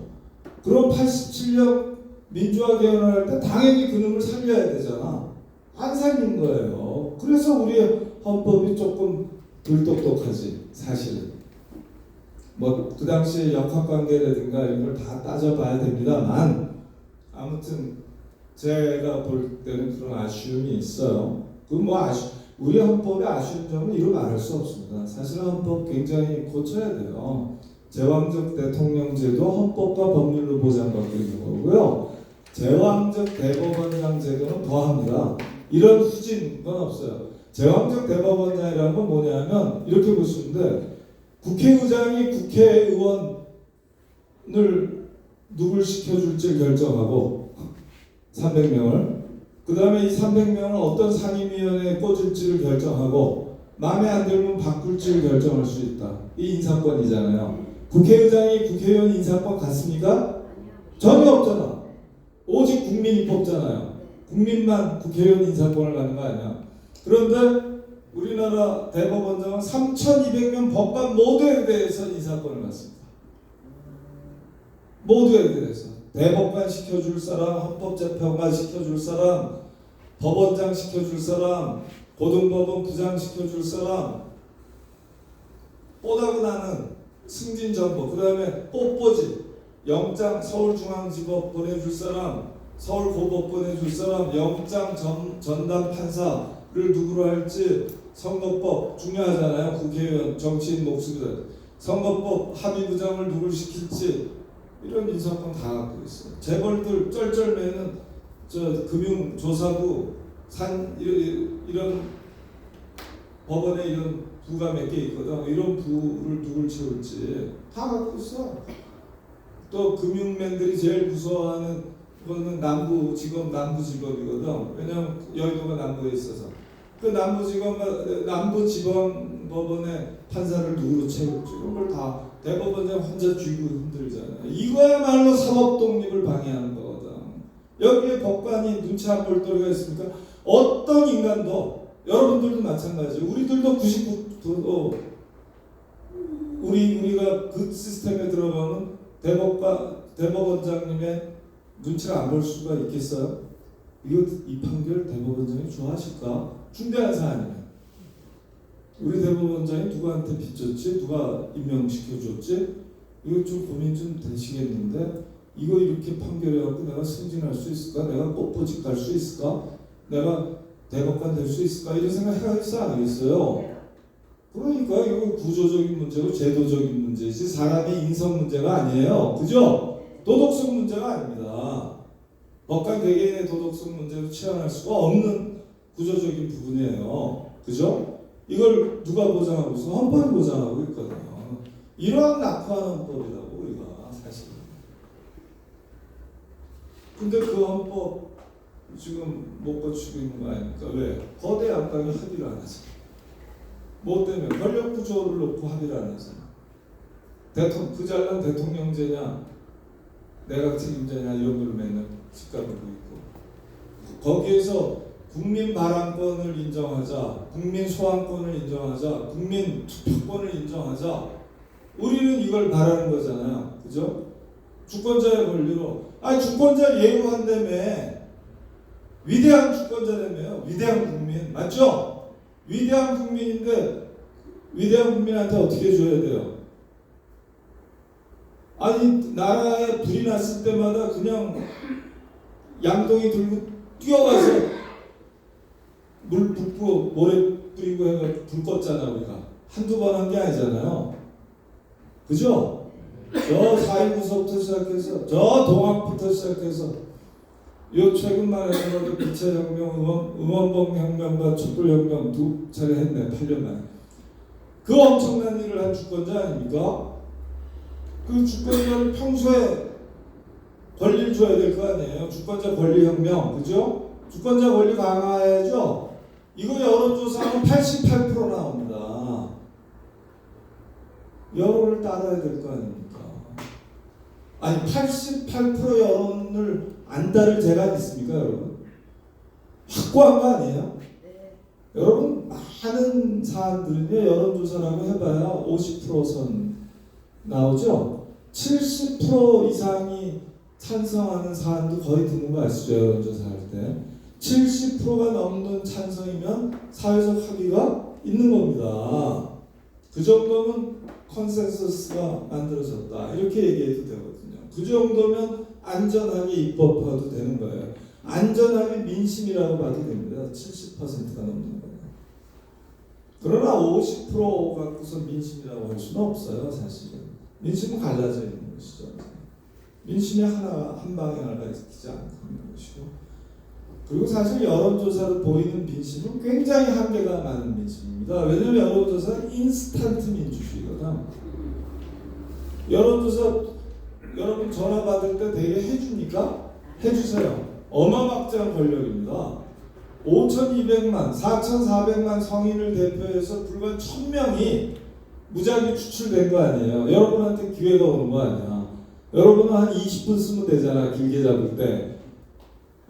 그럼 87년 민주화 개헌을 할 때 당연히 그놈을 살려야 되잖아. 안 살린 거예요. 그래서 우리의 헌법이 조금 덜 똑똑하지, 사실은. 뭐 그 당시에 역학관계라든가 이런 걸 다 따져봐야 됩니다만, 아무튼 제가 볼 때는 그런 아쉬움이 있어요. 우리 헌법의 아쉬운 점은 이루 말할 수 없습니다. 사실은 헌법 굉장히 고쳐야 돼요. 제왕적 대통령제도 헌법과 법률로 보장받고 있는 거고요. 제왕적 대법원장 제도는 더합니다. 이런 후진 건 없어요. 제왕적 대법원장이라는 건 뭐냐면 이렇게 보시면 돼. 국회의장이 국회의원을 누굴 시켜줄지 결정하고 300명을, 그 다음에 이 300명을 어떤 상임위원회에 꽂을지를 결정하고 마음에 안 들면 바꿀지를 결정할 수 있다. 이 인사권이잖아요. 국회의장이 국회의원 인사권 갖습니까? 전혀 없잖아. 오직 국민이 뽑잖아요. 국민만 국회의원 인사권을 갖는 거 아니야. 그런데 우리나라 대법원장은 3,200명 법관 모두에 대해서 인사권을 갖습니다. 모두에 대해서. 대법관 시켜줄 사람, 헌법재판관 시켜줄 사람, 법원장 시켜줄 사람, 고등법원 부장 시켜줄 사람, 뽀다고 나는 승진전보, 그 다음에 뽀뽀지, 영장 서울중앙지법 보내줄 사람, 서울고법 보내줄 사람, 영장 전담 판사를 누구로 할지, 선거법 중요하잖아요. 국회의원, 정치인 목소리들. 선거법 합의부장을 누굴 시킬지 이런 인사권 다 갖고 있어요. 재벌들 쩔쩔매는 저 금융조사부 이런 법원에 이런 부가 몇 개 있거든. 이런 부를 누굴 채울지 다 갖고 있어. 또 금융맨들이 제일 무서워하는 거는 남부지법이거든. 왜냐면 여의도가 남부에 있어서. 그 남부지방법원의 판사를 누구로 채울지 이런 걸 다 대법원장 혼자 쥐고 흔들잖아요. 이거야말로 사법 독립을 방해하는 거거든. 여기에 법관이 눈치 안 볼 도리가 있습니까? 어떤 인간도 여러분들도 마찬가지예요. 우리들도 99% 우리가 그 시스템에 들어가면 대법원장님의 눈치를 안 볼 수가 있겠어요? 이 판결 대법원장이 좋아하실까? 중대한 사안이에요. 우리 대법원장이 누구한테 빚졌지? 누가 임명시켜줬지? 이거 좀 고민 좀 되시겠는데 이거 이렇게 판결해갖고 내가 승진할 수 있을까? 내가 꽃보직 갈 수 있을까? 내가 대법관 될 수 있을까? 이런 생각 해야겠어 안 하겠어요? 그러니까 이거 구조적인 문제고 제도적인 문제지 사람의 인성 문제가 아니에요. 그죠? 도덕성 문제가 아닙니다. 법관 개개인의 도덕성 문제로 치환할 수가 없는 구조적인 부분이에요. 그죠? 이걸 누가 보장하고 있어? 헌법이 보장하고 있거든요. 이러한 낙후한 헌법이라고 우리가 사실. 근데 그 헌법 지금 못 고치고 있는 거 아닙니까? 왜? 거대 양당이 합의를 안 하잖아. 뭐 때문에? 권력 구조를 놓고 합의를 안 하잖아. 그 잘난 대통령제냐, 내각 책임제냐 이런 걸 맨날 직감하고 있고. 거기에서 국민 발언권을 인정하자, 국민 소환권을 인정하자, 국민 투표권을 인정하자. 우리는 이걸 바라는 거잖아요. 그죠? 주권자의 권리로. 주권자 예우한다며. 위대한 주권자라며요. 위대한 국민. 맞죠? 위대한 국민인데 위대한 국민한테 어떻게 해줘야 돼요? 나라에 불이 났을 때마다 그냥 양동이 들고 뛰어가서 물 붓고 모래 뿌리고 해가 불 껐잖아. 우리가 한두 번 한 게 아니잖아요. 그죠? 저 4.19서부터 시작해서 저 동학부터 시작해서 요 최근만 해도 기차혁명, 응원봉 혁명과 촛불혁명 두 차례 했네. 8년 만에. 그 엄청난 일을 한 주권자 아닙니까? 그 주권자를 평소에 권리를 줘야 될 거 아니에요. 주권자 권리혁명. 그죠? 주권자 권리 강화해야죠. 이거 여론조사하면 88% 나옵니다. 여론을 따라야 될 거 아닙니까? 88% 여론을 안 따를 제가 있습니까, 여러분? 확고한 거 아니에요?
네.
여러분, 많은 사안들은요, 여론조사라고 해봐야 50%선 나오죠? 70% 이상이 찬성하는 사안도 거의 드문 거 아시죠? 여론조사 할 때. 70%가 넘는 찬성이면 사회적 합의가 있는 겁니다. 그 정도면 컨센서스가 만들어졌다. 이렇게 얘기해도 되거든요. 그 정도면 안전하게 입법화도 되는 거예요. 안전하게 민심이라고 봐도 됩니다. 70%가 넘는 거예요. 그러나 50% 갖고서 민심이라고 할 수는 없어요. 사실은. 민심은 갈라져 있는 것이죠. 민심이 한 방향을 가리키지 않고 있는 것이고, 그리고 사실 여론조사로 보이는 민심은 굉장히 한계가 많은 민심입니다. 왜냐하면 여론조사는 인스턴트 민주주의거든. 여론조사 여러분 전화 받을 때 되게 해줍니까? 해주세요. 어마막장한 권력입니다. 5,200만, 4,400만 성인을 대표해서 불과 1,000명이 무작위 추출된 거 아니에요. 여러분한테 기회가 오는 거 아니야. 여러분은 한 20분 쓰면 되잖아. 길게 잡을 때.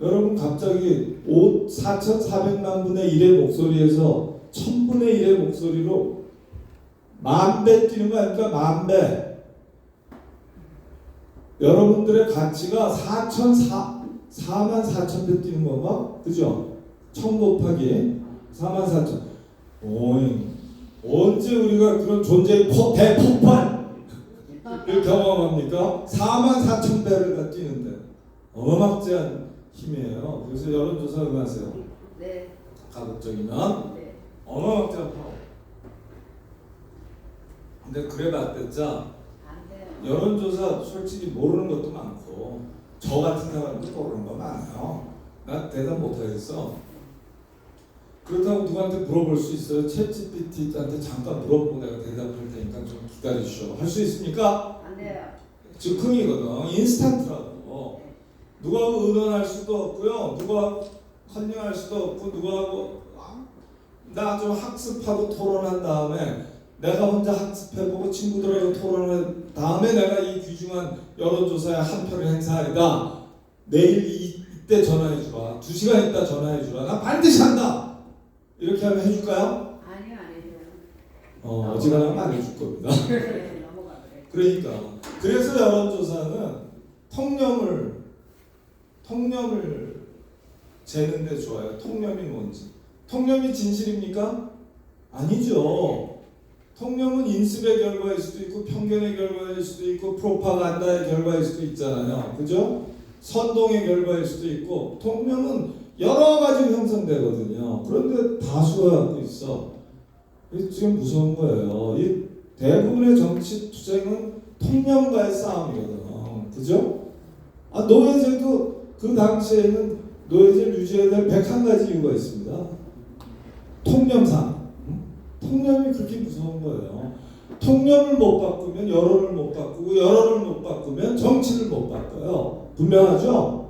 여러분 갑자기 4,400만 분의 1의 목소리에서 1,000분의 1의 목소리로 10,000배 뛰는 거 아닙니까? 10,000배. 여러분들의 가치가 44,000배 뛰는 건가? 그죠? 1000 곱하기 44,000. 오잉. 언제 우리가 그런 존재의 대폭발을 경험합니까? 44,000배를 뛰는데 어마막지한 힘이에요. 그래서 여론조사 응하세요.
네.
가급적이면
네.
어마막지한 파워. 근데 그래 봤댔자
안 돼요.
여론조사 솔직히 모르는 것도 많고 저 같은 사람도 모르는 거 많아요. 나 대답 못하겠어. 그렇다고 누구한테 물어볼 수 있어요? 챗GPT한테 잠깐 물어보고 내가 대답할 테니까 좀 기다리시오. 할 수 있습니까?
안 돼요.
즉흥이거든. 인스턴트라고. 누구하고 의논할 수도 없고요. 누구하고 컨닝할 수도 없고 누구하고 나 좀 학습하고 토론한 다음에 내가 혼자 학습해보고 친구들하고 토론한 다음에 내가 이 귀중한 여론조사에 한 표를 행사하리다. 내일 이때 전화해주라. 2시간 있다 전화해주라. 나 반드시 한다. 이렇게 하면 해줄까요?
아니요, 안 해줘요.
어지간하면 안 해줄 겁니다.
네, 넘어가 그래.
그러니까 그래서 여론조사는 통념을 재는 데 좋아요. 통념이 뭔지. 통념이 진실입니까? 아니죠. 통념은 인습의 결과일 수도 있고 편견의 결과일 수도 있고 프로파간다의 결과일 수도 있잖아요. 그죠? 선동의 결과일 수도 있고 통념은 여러 가지로 형성되거든요. 그런데 다수가 갖고 있어. 이게 지금 무서운 거예요. 이 대부분의 정치 투쟁은 통념과의 싸움이거든. 그죠? 노예제도 그 당시에는 노예제를 유지해야 될 101가지 이유가 있습니다. 통념상. 통념이 그렇게 무서운 거예요. 통념을 못 바꾸면 여론을 못 바꾸고 여론을 못 바꾸면 정치를 못 바꿔요. 분명하죠?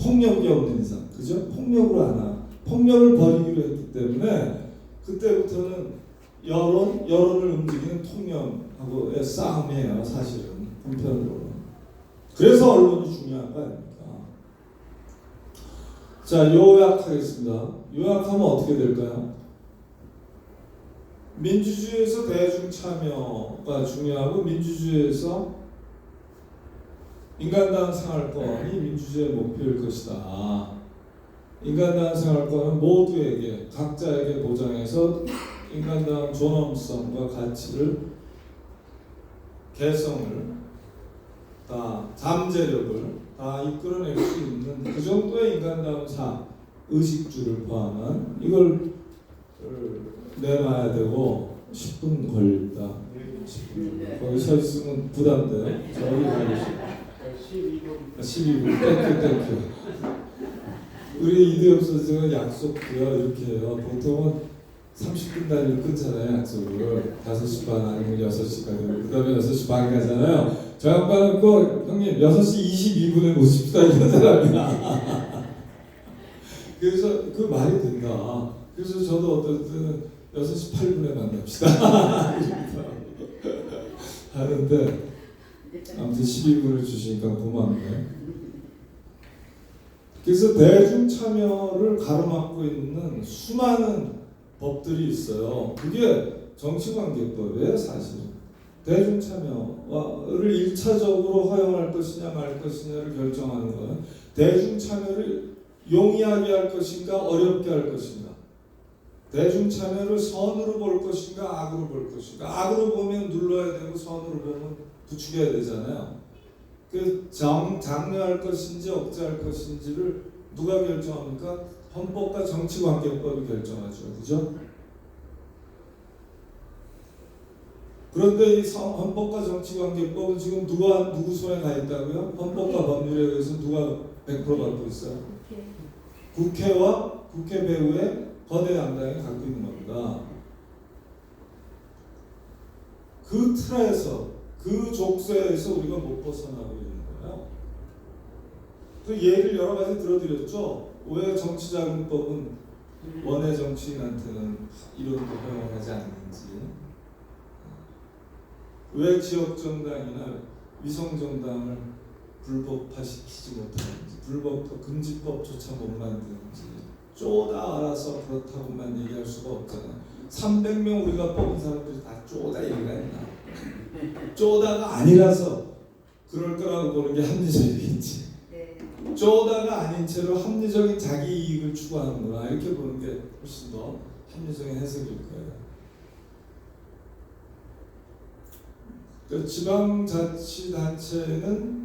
폭력이 없는 이상, 그죠? 폭력으로 하나, 폭력을 버리기로 했기 때문에 그때부터는 여론을 움직이는 통념하고의 싸움이에요, 사실은 한편으로는. 그래서 언론이 중요한 거 아닙니까? 자, 요약하겠습니다. 요약하면 어떻게 될까요? 민주주의에서 대중 참여가 중요하고 민주주의에서 인간다운 생활권이 민주주의의 목표일 것이다. 인간다운 생활권은 모두에게 각자에게 보장해서 인간다운 존엄성과 가치를 개성을 다 잠재력을 다 이끌어낼 수 있는 그 정도의 인간다운 의식주를 포함한 이걸 내놔야 되고 10분 걸린다. 10분. 거기 서 있으면 부담돼요. 저기 가겠습니다. 12분. 땡큐. 우리 이두엽 선생은 약속도요 이렇게 해요. 보통은 30분 단위로 끊잖아요, 약속을. 5시 반 아니면 6시가 되고 그 다음에 6시 반에 가잖아요. 저 양반은 꼭 형님 6시 22분에 모십시다 이런 사람이야. 그래서 그 말이 된다. 그래서 저도 어떨 때는 6시 8분에 만납시다 하는데 아무튼 12분을 주시니까 고맙네. 그래서 대중 참여를 가로막고 있는 수많은 법들이 있어요. 그게 정치관계법이에요, 사실은. 대중 참여를 1차적으로 허용할 것이냐 말 것이냐를 결정하는 것은 대중 참여를 용이하게 할 것인가 어렵게 할 것인가. 대중 참여를 선으로 볼 것인가 악으로 볼 것인가. 악으로 보면 눌러야 되고 선으로 보면 부추겨야 되잖아요. 그 장려할 것인지 억제할 것인지를 누가 결정합니까? 헌법과 정치관계법이 결정하죠. 그죠? 그런데 이 헌법과 정치관계법은 지금 누구 손에 가 있다고요? 헌법과 법률에 의해서 누가 100% 갖고 있어요? 국회와 국회 배후의 거대 양당이 갖고 있는 겁니다. 그 틀에서 그 족쇄에서 우리가 못 벗어나고 있는 거예요. 그 예를 여러 가지 들어드렸죠. 왜 정치자금법은 원외 정치인한테는 이론도 허용하지 않는지, 왜 지역정당이나 위성정당을 불법화시키지 못하는지, 불법 금지법조차 못 만드는지 쪼다 알아서 그렇다고만 얘기할 수가 없잖아요. 300명 우리가 뽑은 사람들이 다 쪼다 얘기가 있나? 쪼다가 아니라서 그럴 거라고 보는 게 합리적이겠지. 쪼다가 아닌 채로 합리적인 자기 이익을 추구하는구나 이렇게 보는 게 훨씬 더 합리적인 해석일 거예요. 그 지방자치단체는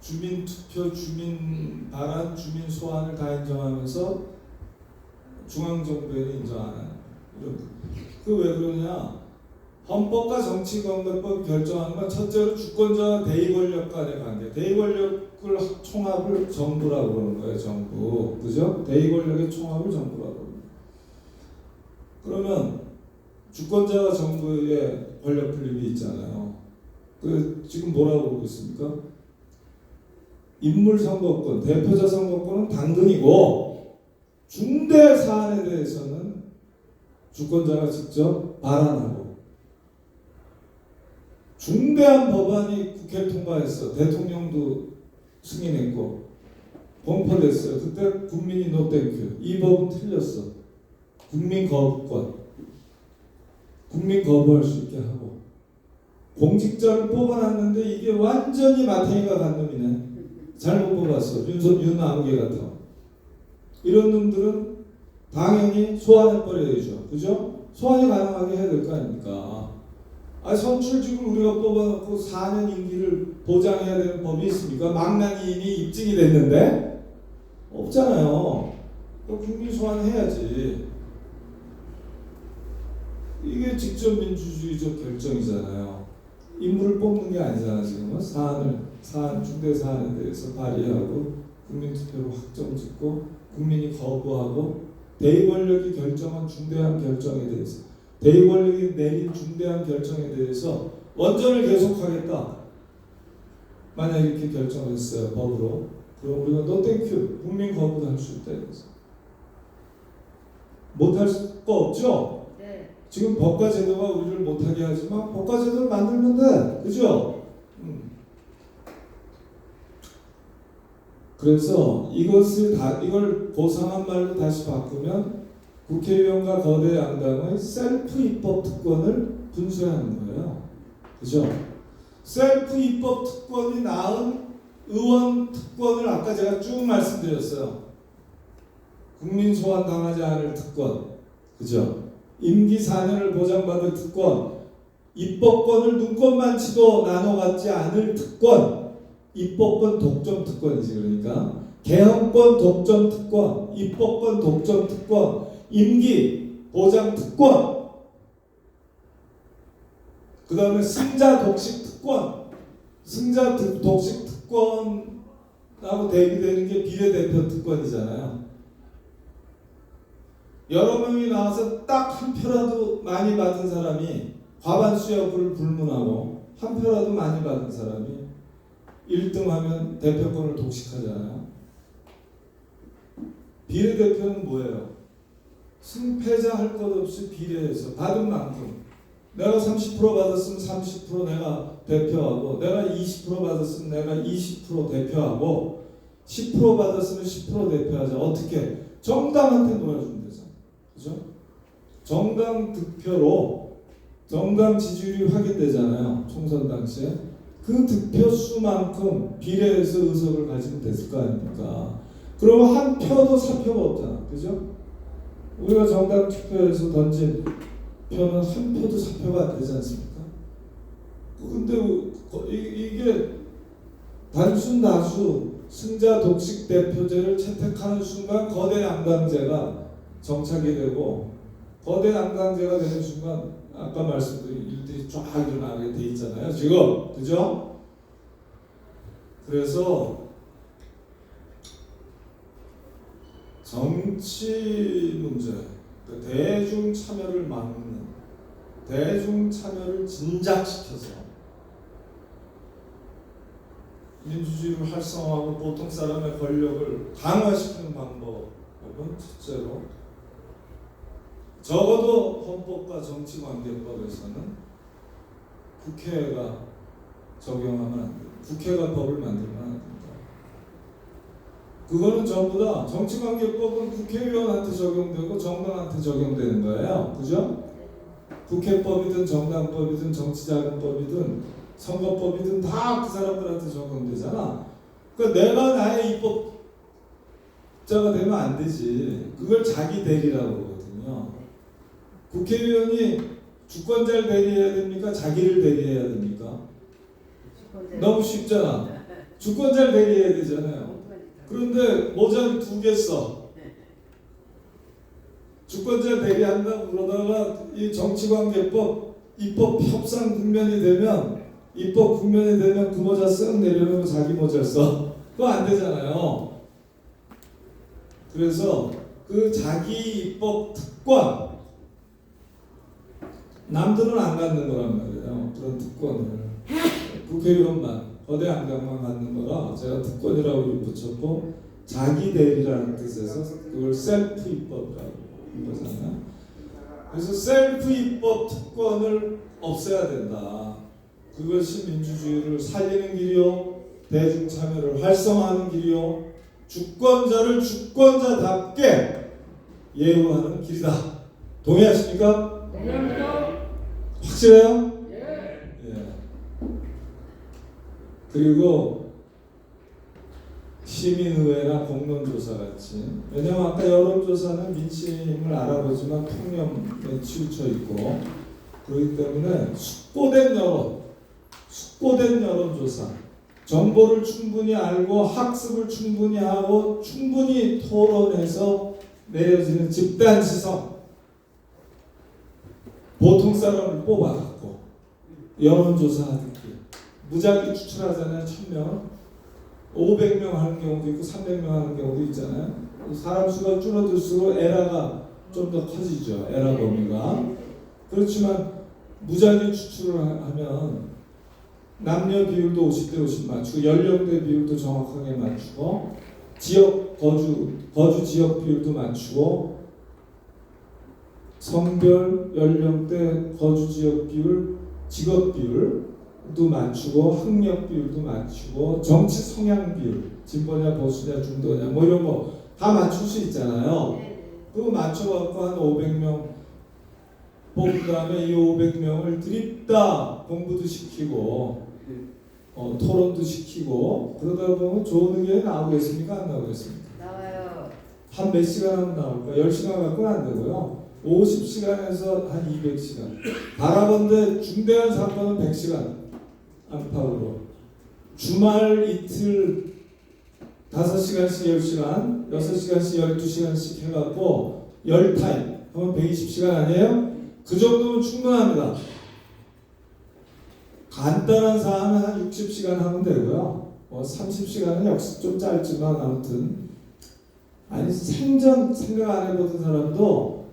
주민투표, 주민발안, 주민소환을 다 인정하면서 중앙정부에는 인정 안 하는 이런. 그 왜 그러냐? 헌법과 정치건강법 결정하는 건 첫째로 주권자와 대의권력 간의 관계. 대의권력을 총합을 정부라고 그러는 거예요. 정부. 그죠? 대의권력의 총합을 정부라고 그러는 거예요. 그러면 주권자와 정부의 권력 분립이 있잖아요. 그 지금 뭐라고 그러고 있습니까? 인물 선거권, 대표자 선거권은 당근이고 중대 사안에 대해서는 주권자가 직접 발안하고 중대한 법안이 국회를 통과했어. 대통령도 승인했고 공포됐어요. 그때 국민이 노땡큐. 이 법은 틀렸어. 국민 거부권. 국민 거부할 수 있게 하고 공직자를 뽑아놨는데 이게 완전히 마탱이가 간 놈이네. 잘못 뽑았어. 윤아무개 같은 이런 놈들은 당연히 소환해버려야죠. 그죠? 소환이 가능하게 해야 될 거 아닙니까? 선출직을 우리가 뽑아놓고 4년 임기를 보장해야 되는 법이 있습니까? 망나니 이미 입증이 됐는데? 없잖아요. 국민 소환해야지. 이게 직접 민주주의적 결정이잖아요. 인물을 뽑는 게 아니잖아. 지금은 사안 중대 사안에 대해서 발의하고 국민투표로 확정짓고 국민이 거부하고 대의권력이 결정한 중대한 결정에 대해서 대의권력이 내린 중대한 결정에 대해서 원전을 계속하겠다. 만약 이렇게 결정을 했어요. 법으로. 그럼 우리가 노 땡큐. 국민 거부도 할 수 있다. 이거죠. 못할 거 없죠?
네.
지금 법과 제도가 우리를 못하게 하지만 법과 제도를 만들면 돼. 그죠? 그래서 이걸 고상한 말로 다시 바꾸면 국회의원과 거대 양당의 셀프 입법 특권을 분쇄하는 거예요. 그죠? 셀프 입법 특권이 낳은 의원 특권을 아까 제가 쭉 말씀드렸어요. 국민 소환 당하지 않을 특권. 그죠? 임기 4년을 보장받을 특권. 입법권을 눈꽃만치도 나눠 갖지 않을 특권. 입법권 독점 특권이지. 그러니까 개헌권 독점 특권, 입법권 독점 특권, 임기 보장 특권, 그 다음에 승자 독식 특권. 승자 독식 특권하고 대비되는 게 비례대표 특권이잖아요. 여러 명이 나와서 딱 한 표라도 많이 받은 사람이 과반수 여부를 불문하고 한 표라도 많이 받은 사람이 1등하면 대표권을 독식하잖아요. 비례대표는 뭐예요? 승패자 할 것 없이 비례해서 받은 만큼 내가 30% 받았으면 30% 내가 대표하고 내가 20% 받았으면 내가 20% 대표하고 10% 받았으면 10% 대표하자. 어떻게? 정당한테 놓아주면 되잖아. 그죠? 정당 득표로 정당 지지율이 확인되잖아요. 총선 당시에. 그 득표 수만큼 비례해서 의석을 가지면 됐을 거 아닙니까? 그러면 한 표도 사표가 없잖아. 그죠? 우리가 정당 투표에서 던진 표는 한 표도 사표가 안 되지 않습니까? 근데 이게 단순 다수 승자 독식 대표제를 채택하는 순간 거대 양당제가 정착이 되고 거대 양당제가 되는 순간 아까 말씀드린 일들이 쫙 일어나게 돼 있잖아요. 지금 그죠? 그래서 정치 문제, 대중 참여를 막는, 대중 참여를 진작시켜서 민주주의를 활성화하고 보통 사람의 권력을 강화시키는 방법은 첫째로 적어도 헌법과 정치관계법에서는 국회가 적용하면 안 돼요. 국회가 법을 만들면 안 된다. 그거는 전부 다 정치관계법은 국회의원한테 적용되고 정당한테 적용되는 거예요. 그죠? 국회법이든 정당법이든 정치자금법이든 선거법이든 다 그 사람들한테 적용되잖아. 그러니까 내가 나의 입법자가 되면 안 되지. 그걸 자기 대리라고 그러거든요. 국회의원이 주권자를 대리해야 됩니까? 자기를 대리해야 됩니까? 너무 쉽잖아. 주권자를 대리해야 되잖아요. 그런데 모자를 2개 써. 주권자를 대리한다고 그러다가 이 정치관계법 입법 협상 국면이 되면 그 모자 쓱 내려놓고 자기 모자를 써. 그거 안 되잖아요. 그래서 그 자기 입법 특권 남들은 안 갖는 거란 말이에요. 그런 특권을 국회의원만 거대 안강만 갖는 거라 제가 특권이라고 붙였고 자기 대리라는 뜻에서 그걸 셀프 입법이라고 한 거잖아요. 그래서 셀프 입법 특권을 없애야 된다. 그것이 민주주의를 살리는 길이요, 대중 참여를 활성화하는 길이요, 주권자를 주권자답게 예우하는 길이다. 동의하십니까? 확실해요? 예. 그리고 시민의회나 공론조사 같이, 왜냐하면 아까 여론조사는 민심을 알아보지만 통념에 치우쳐 있고 그렇기 때문에 숙고된 여론조사, 정보를 충분히 알고 학습을 충분히 하고 충분히 토론해서 내려지는 집단지성, 보통 사람을 뽑아갖고 여론조사 하듯이 무작위 추출하잖아요. 1000명, 500명 하는 경우도 있고 300명 하는 경우도 있잖아요. 사람 수가 줄어들수록 에러가 좀 더 커지죠. 에러 범위가. 그렇지만 무작위 추출을 하면 남녀 비율도 50대 50 맞추고 연령대 비율도 정확하게 맞추고 지역 거주 지역 비율도 맞추고 성별, 연령대, 거주 지역 비율, 직업 비율도 맞추고 학력 비율도 맞추고 정치 성향 비율, 진보냐 보수냐 중도냐 뭐 이런 거 다 맞출 수 있잖아요. 그거 맞춰갖고 한 500명 뽑은 다음에 이 500명을 드립다 공부도 시키고 토론도 시키고 그러다 보면 좋은 의견이 나오겠습니까? 안 나오겠습니까?
나와요.
한 몇 시간 하면 나올까? 10시간 갖고는 안 되고요. 50시간에서 한 200시간. 바라본데 중대한 사건은 100시간 안팎으로. 주말 이틀 5시간씩 10시간, 6시간씩 12시간씩 해갖고 10타임 하면 120시간 아니에요? 그 정도면 충분합니다. 간단한 사안은 한 60시간 하면 되고요. 30시간은 역시 좀 짧지만 아무튼 아니 생전 생각 안 해보던 사람도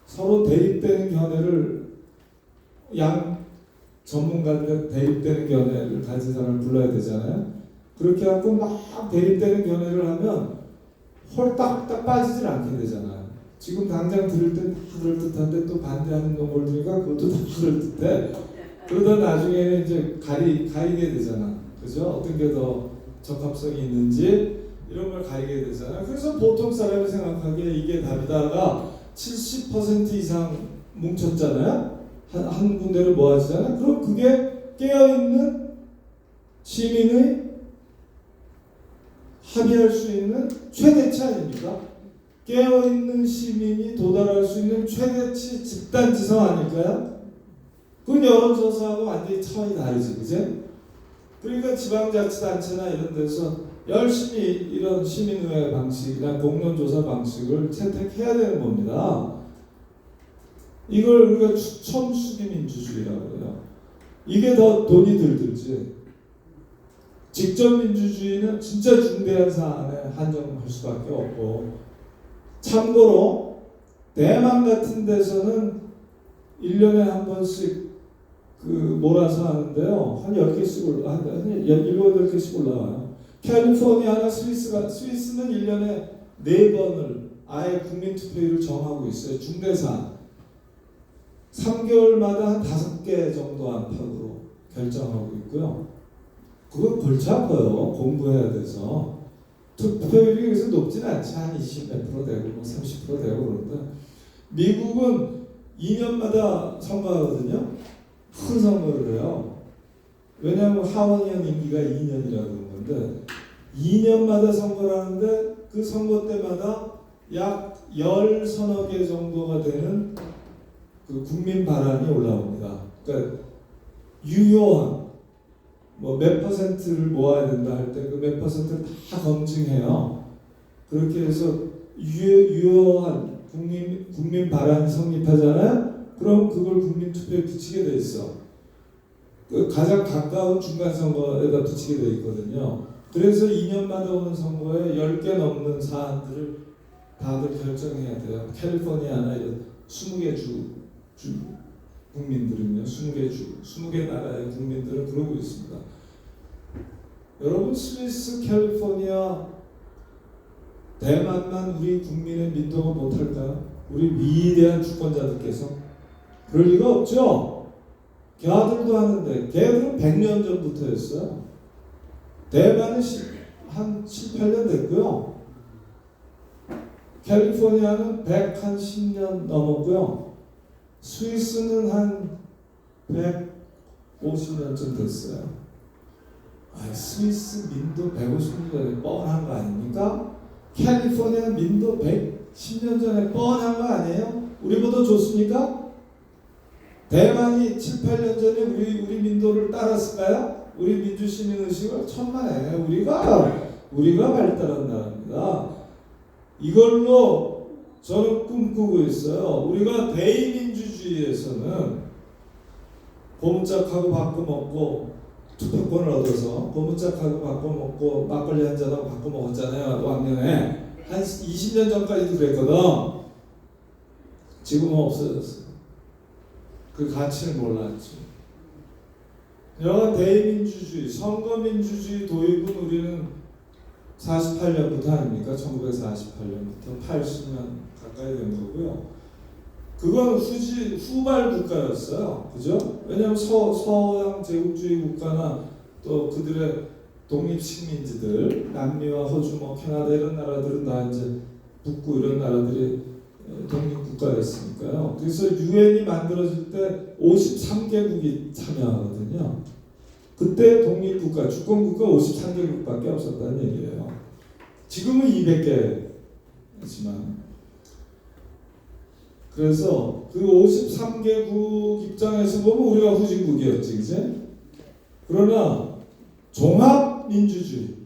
서로 대립되는 견해를 양 전문가들 대립되는 견해를 가진 사람을 불러야 되잖아요. 그렇게 하고 막 대립되는 견해를 하면 홀딱 빠지질 않게 되잖아요. 지금 당장 들을 땐 다 그럴듯한데 또 반대하는 걸 들으니까 그것도 다 그럴듯해. 그러다 나중에는 이제 가리게 되잖아. 그죠? 어떤 게 더 적합성이 있는지 이런 걸 가리게 되잖아요. 그래서 보통 사람이 생각하기에 이게 답이다가 70% 이상 뭉쳤잖아요. 한 군데를 모아지잖아요. 그럼 그게 깨어있는 시민의 합의할 수 있는 최대치 아닙니까? 깨어있는 시민이 도달할 수 있는 최대치 집단지성 아닐까요? 그건 여론조사하고 완전히 차원이 다르지, 그제? 그러니까 지방자치단체나 이런 데서 열심히 이런 시민의회 방식이나 공론조사 방식을 채택해야 되는 겁니다. 이걸 우리가 추첨 수기 민주주의라고 해요. 이게 더 돈이 덜 들지. 직접 민주주의는 진짜 중대한 사안에 한정할 수밖에 없고, 참고로 대만 같은 데서는 1년에 한 번씩 몰아서 하는데요. 한 10개씩 한 7, 8개씩 올라와요. 캘리포니아나 스위스는 1년에 4번을 아예 국민투표율을 정하고 있어요. 중대사안. 3개월마다 한 5개 정도 안팎으로 결정하고 있고요. 그건 골치 아파요. 공부해야 돼서. 투표율이 그래서 높진 않지. 한 20몇% 되고 뭐 30% 되고 그런데 미국은 2년마다 선거하거든요. 큰 선거를 해요. 왜냐하면 하원의원 임기가 2년이라고 그러는 건데 2년마다 선거를 하는데 그 선거 때마다 약 10서너 개 정도가 되는 그 국민 발안이 올라옵니다. 그러니까 유효한 뭐 몇 퍼센트를 모아야 된다 할 때 그 몇 퍼센트를 다 검증해요. 그렇게 해서 유효한 국민 발안이 성립하잖아요. 그럼 그걸 국민 투표에 붙이게 돼 있어. 그 가장 가까운 중간 선거에다 붙이게 돼 있거든요. 그래서 2년마다 오는 선거에 10개 넘는 사안들을 다들 결정해야 돼요. 캘리포니아나 20개 주 국민들은요, 20개 나라의 국민들은 그러고 있습니다. 여러분, 스위스, 캘리포니아, 대만만 우리 국민의 민도가 못할까요? 우리 위대한 주권자들께서 그럴 리가 없죠. 걔들도 하는데 걔들은 100년 전부터 했어요. 대만은 한 7, 8년 됐고요. 캘리포니아는 110년 넘었고요. 스위스는 한 150년쯤 됐어요. 스위스 민도 150년 전에 뻔한 거 아닙니까? 캘리포니아 민도 110년 전에 뻔한 거 아니에요? 우리보다 좋습니까? 대만이 7, 8년 전에 우리 민도를 따랐을까요? 우리 민주시민 의식을 천만에 우리가 발달한 나라입니다. 이걸로 저는 꿈꾸고 있어요. 우리가 대의민주주의에서는 고무짝하고 바꿔먹고 투표권을 얻어서 고무짝하고 바꿔먹고 막걸리 한잔하고 바꿔먹었잖아요. 왕년에 한 20년 전까지도 그랬거든. 지금은 없어졌어요. 그 가치를 몰랐지. 여하 대의민주주의, 선거민주주의 도입은 우리는 48년부터 아닙니까? 1948년부터 80년 가까이 된 거고요. 그건 후발 국가였어요. 그죠? 왜냐하면 서양 제국주의 국가나 또 그들의 독립식민지들, 남미와 호주, 뭐 캐나다 이런 나라들은 다 이제 북구 이런 나라들이 독립국가였으니까요. 그래서 유엔이 만들어질 때 53개국이 참여하거든요. 그때 독립국가, 주권국가 53개국밖에 없었다는 얘기예요. 지금은 200개지만. 그래서 그 53개국 입장에서 보면 우리가 후진국이었지, 그치? 그러나 종합민주주의,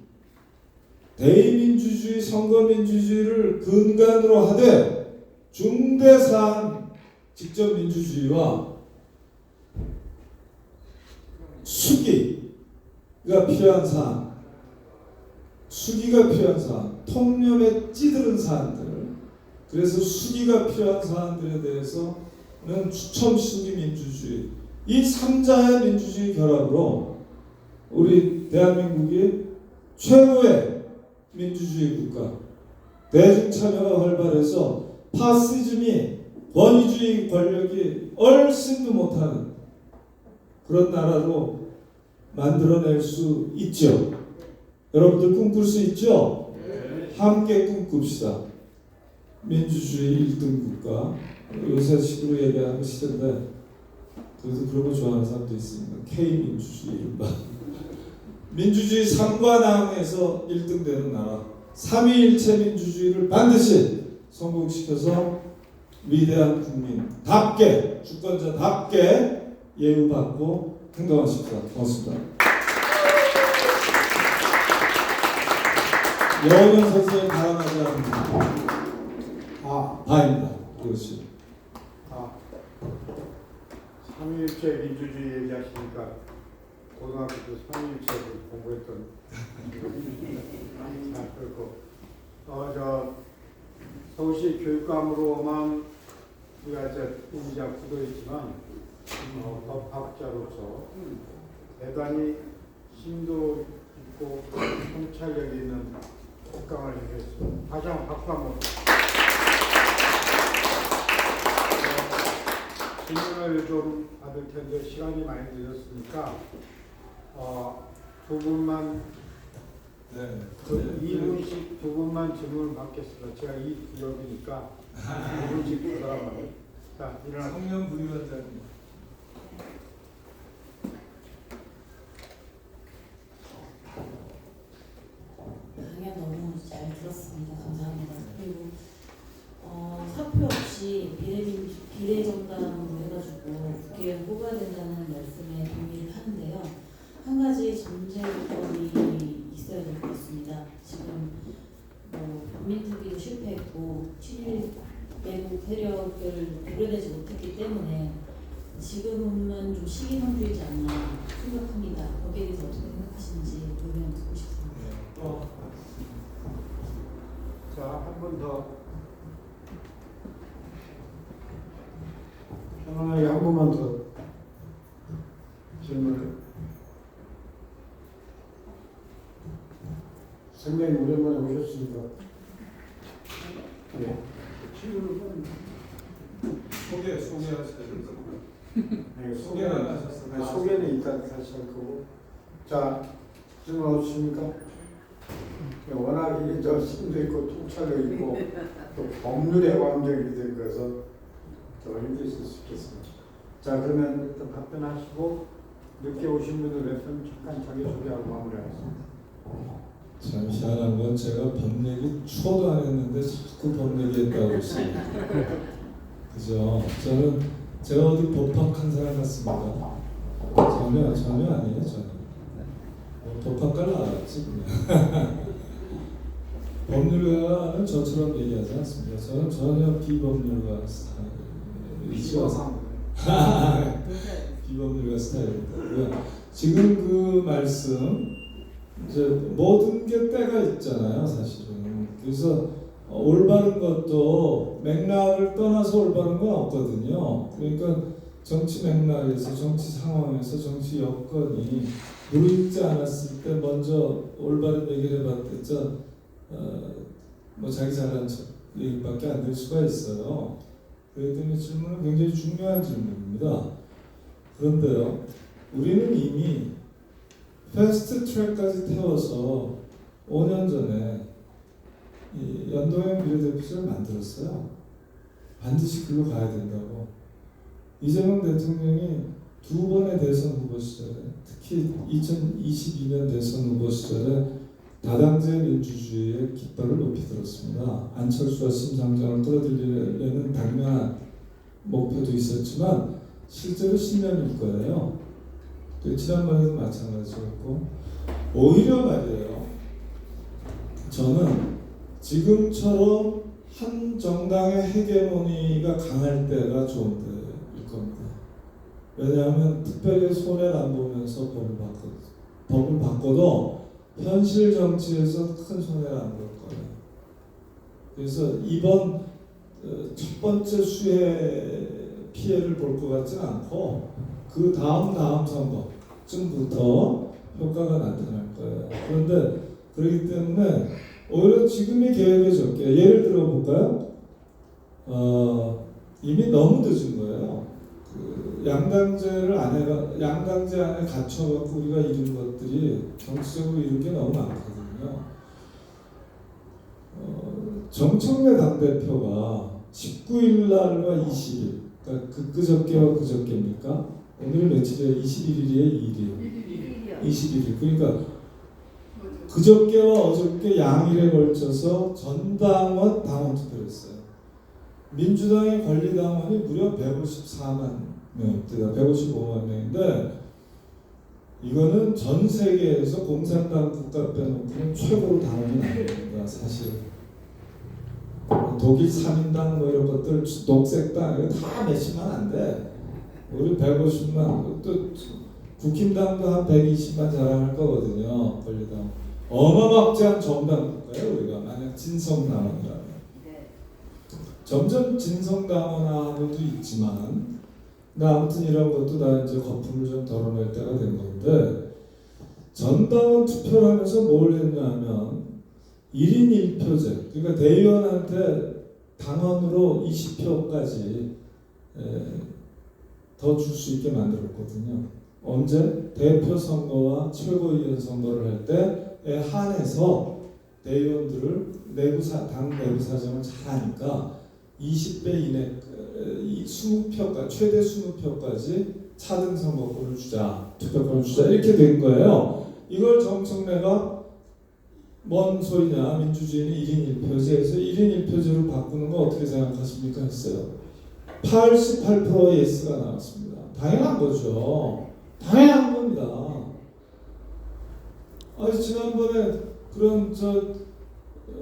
대의민주주의, 선거민주주의를 근간으로 하되 중대사안 직접민주주의와 수기가 필요한 사안, 통념에 찌드는 사안들, 그래서 수기가 필요한 사안들에 대해서는 추첨 수기 민주주의, 이 3자의 민주주의 결합으로 우리 대한민국이 최고의 민주주의 국가, 대중 참여가 활발해서 파시즘이 권위주의 권력이 얼씬도 못하는 그런 나라로 만들어낼 수 있죠. 여러분들 꿈꿀 수 있죠? 함께 꿈꿉시다. 민주주의 1등 국가. 요새 식으로 얘기하는 시대인데 그래도 그런 거 좋아하는 사람도 있습니다. K민주주의 이른바. 민주주의 3관왕에서 1등 되는 나라. 3위일체 민주주의를 반드시 성공시켜서 위대한 국민답게, 주권자답게 예우받고 행동하십시다. 고맙습니다. 여원 선수의 바람하지 않는 바입니다. 그것이.
삼위일체 민주주의 얘기하시니까 고등학교 때 삼위일체를 공부했던 잘 그렇고 저 서울시 교육감으로만 우리가 이제 이미지가 굳어있지만 법학자로서 대단히 심도 있고 통찰력이 있는 특강을 해주셨습니다. 다시 한번 박수 한번. 질문을 좀 받을 텐데 시간이 많이 늦었으니까 두 분만 2분씩 두 분만 질문을 받겠습니다. 제가 이 구역이니까 2분씩 두 사람만. 자, 일어나.
성년 부위원장님.
지금은 좀 시기상조이지 않나 생각합니다. 거기에 대해서 어떻게 생각하시는지 의견 듣고 싶습니다.
자, 한 번 더. 편안하게 한 번만 더 질문을. 선생님 오랜만에 오셨습니다. 네. 질문을
소개하셔야 된다고.
네,
소개는 안 하셨어요?
네, 소개는 이따 다시 할 거고. 자, 질문 없으십니까? 워낙 이게 저 힘도 있고 통찰력 있고 또 법률에 관계이 된 것은 더 힘드실 수 있겠습니다. 자, 그러면 일단 답변하시고 늦게 오신 분들 몇 분 잠깐 자기소개하고 마무리하겠습니다.
참 희한한 건 제가 법 얘기 추워도 안 했는데 자꾸 법 얘기했다고 했어요. 그죠? 저는 제가 어디 법학한 사람 같습니다. 전혀 아니에요. 전혀. 법학과를 나왔지 그냥. 법률가는 저처럼 얘기하지 않습니다. 저는 전혀 비법률가 스타일이죠. 비법률가 스타일이고요. 지금 그 말씀 이제 모든 게 때가 있잖아요, 사실은. 그래서 올바른 것도 맥락을 떠나서 올바른 건 없거든요. 그러니까 정치 맥락에서, 정치 상황에서, 정치 여건이 무르익지 않았을 때 먼저 올바른 얘기를 해봤댔죠. 뭐 자기 잘난 척 얘기밖에 안 될 수가 있어요. 그렇기 때문에 질문은 굉장히 중요한 질문입니다. 그런데요, 우리는 이미 패스트 트랙까지 태워서 5년 전에 이 연동형 비례대표제를 만들었어요. 반드시 글로 가야 된다고. 이재명 대통령이 2번의 대선 후보 시절에, 특히 2022년 대선 후보 시절에 다당제 민주주의의 깃발을 높이 들었습니다. 안철수와 심상정을 끌어들이려는 당면한 목표도 있었지만 실제로 신념일 거예요. 지난번에도 마찬가지였고, 오히려 말이에요. 저는 지금처럼 한 정당의 헤게모니가 강할 때가 좋은 때일 겁니다. 왜냐하면 특별히 손해를 안 보면서 법을 바꿔도 현실 정치에서 큰 손해를 안 볼 거예요. 그래서 이번 첫 번째 수혜 피해를 볼 것 같지는 않고 그 다음 선거쯤부터 효과가 나타날 거예요. 그런데 그렇기 때문에 오히려 지금이 계획해졌게 예를 들어 볼까요? 이미 너무 늦은 거예요. 양당제를 양당제 안에 갇혀갖고 우리가 이룬 것들이 정치적으로 이룬 게 너무 많거든요. 정청래 당대표가 19일 날과 20일, 그러니까 그저께와 그저께입니까? 오늘 며칠이에요? 21일이에요? 2일이에요? 21일. 그러니까 그저께와 어저께 양일에 걸쳐서 전당원 당원 투표를 했어요. 민주당의 권리당원이 무려 154만 명입니다. 155만 명인데 이거는 전 세계에서 공산당 국가 빼놓고는 최고로 당원이 나옵니다. 사실 독일 3인당 뭐 이런 것들, 녹색당 이거 다 몇십만 안 돼. 우리 150만, 또 국힘당도 한 120만 자랑할 거거든요. 권리당. 어마막지한 정당 국가예요. 우리가 만약 진성당원이라면. 점점 진성당원화도 있지만, 아무튼 이런 것도 나 이제 거품을 좀 덜어낼 때가 된 건데, 전당원 투표를 하면서 뭘 했냐면 1인 1표제, 그러니까 대의원한테 당원으로 20표까지 더 줄 수 있게 만들었거든요. 언제? 대표 선거와 최고위원 선거를 할 때에 한해서 대의원들을 당 내부 사정을 잘 하니까 20배 이내 20표까지, 최대 20표까지 차등 선거권을 주자, 투표권을 주자, 이렇게 된 거예요. 이걸 정청래가 뭔 소리냐, 민주주의는 1인 1표제에서 1인 1표제로 바꾸는 거 어떻게 생각하십니까? 했어요. 88%의 예스가 나왔습니다. 당연한 거죠. 당연한 겁니다. 지난번에 그런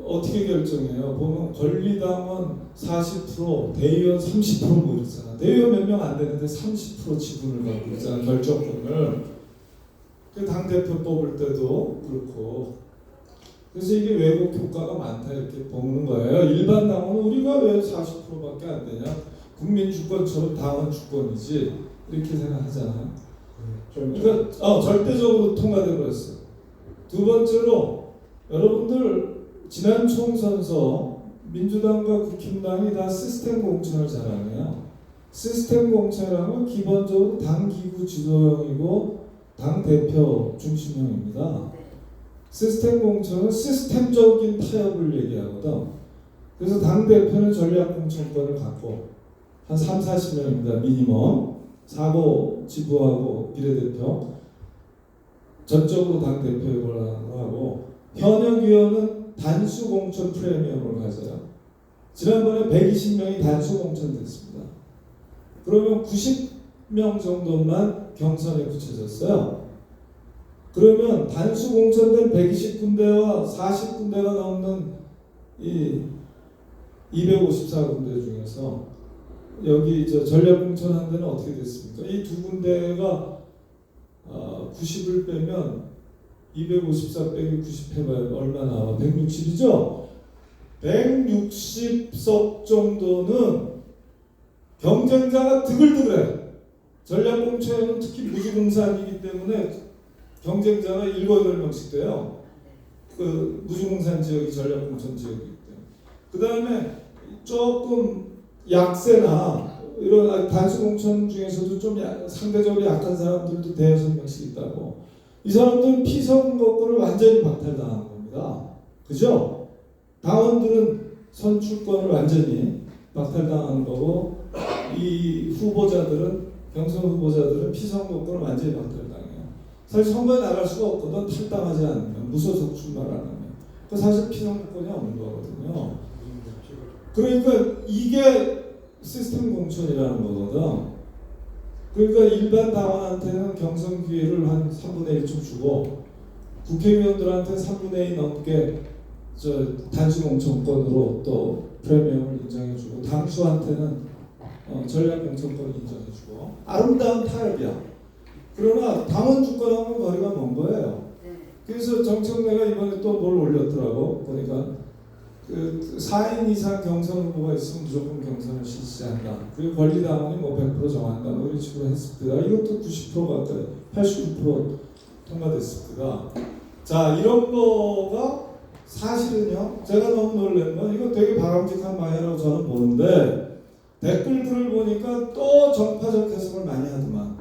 어떻게 결정해요? 보면 권리당원 40%, 대의원 30% 모였잖아. 대의원 몇 명 안 되는데 30% 지분을 갖고 있잖아, 결정권을. 그 당대표 뽑을 때도 그렇고. 그래서 이게 왜곡 효과가 많다 이렇게 보는 거예요. 일반 당원은 우리가 왜 40%밖에 안 되냐? 국민 주권처럼 당원 주권이지 이렇게 생각하잖아요. 그러니까 절대적으로 통과돼 버렸어요. 두 번째로 여러분들 지난 총선서 민주당과 국힘당이 다 시스템 공천을 잘하네요. 시스템 공천이라면 기본적으로 당 기구 지도형이고 당 대표 중심형입니다. 시스템 공천은 시스템적인 타협을 얘기하거든. 그래서 당 대표는 전략 공천권을 갖고 한 3, 40명입니다. 미니멈. 사고 지부하고 비례대표 전적으로 당 대표에 권한을 하고 현역 위원은 단수 공천 프리미엄을 가져요. 지난번에 120명이 단수 공천됐습니다. 그러면 90명 정도만 경선에 붙여졌어요. 그러면 단수 공천된 120군데와 40군데가 넘는 이 254군데 중에서 여기 전략 공천한 데는 어떻게 됐습니까? 이 두 군데가 90을 빼면 254 빼기 90 해봐요. 얼마 나와? 160이죠? 160석 정도는 경쟁자가 드글드글해. 전략 공천에는 특히 무주공산이기 때문에 경쟁자가 7, 8명씩 돼요. 그 무주공산 지역이 전략 공천 지역이기 때문에. 그 다음에 조금 약세나 이런 단수 공천 중에서도 좀 상대적으로 약한 사람들도 대여섯 명씩 있다고. 이 사람들은 피선거권을 완전히 박탈당한 겁니다. 그죠? 당원들은 선출권을 완전히 박탈당한 거고 이 후보자들은 경선 후보자들은 피선거권을 완전히 박탈당해요. 사실 선거에 나갈 수가 없거든. 탈당하지 않으면 무소속 출마를 안 하면. 그 사실 피선거권이 없는 거거든요. 그러니까 이게 시스템 공천이라는 거거든. 그러니까 일반 당원한테는 경선 기회를 한 3분의 1쯤 주고 국회의원들한테 3분의 2 넘게 단수 공천권으로 또 프리미엄을 인정해주고 당수한테는 전략 공천권을 인정해주고 아름다운 타협이야. 그러나 당원 주권하고는 거리가 먼 거예요. 그래서 정청래가 이번에 또 뭘 올렸더라고. 보니까 그 4인 이상 경선 후보가 있으면 무조건 경선을 실시한다. 그리고 권리당원이 뭐 100% 정한다. 뭐 이런 식으로 했습니다. 이것도 90% 가까이 89% 통과됐습니다. 자, 이런 거가 사실은요. 제가 너무 놀란 건 이거 되게 바람직한 방향이라고 저는 보는데 댓글들을 보니까 또 정파적 해석을 많이 하더만.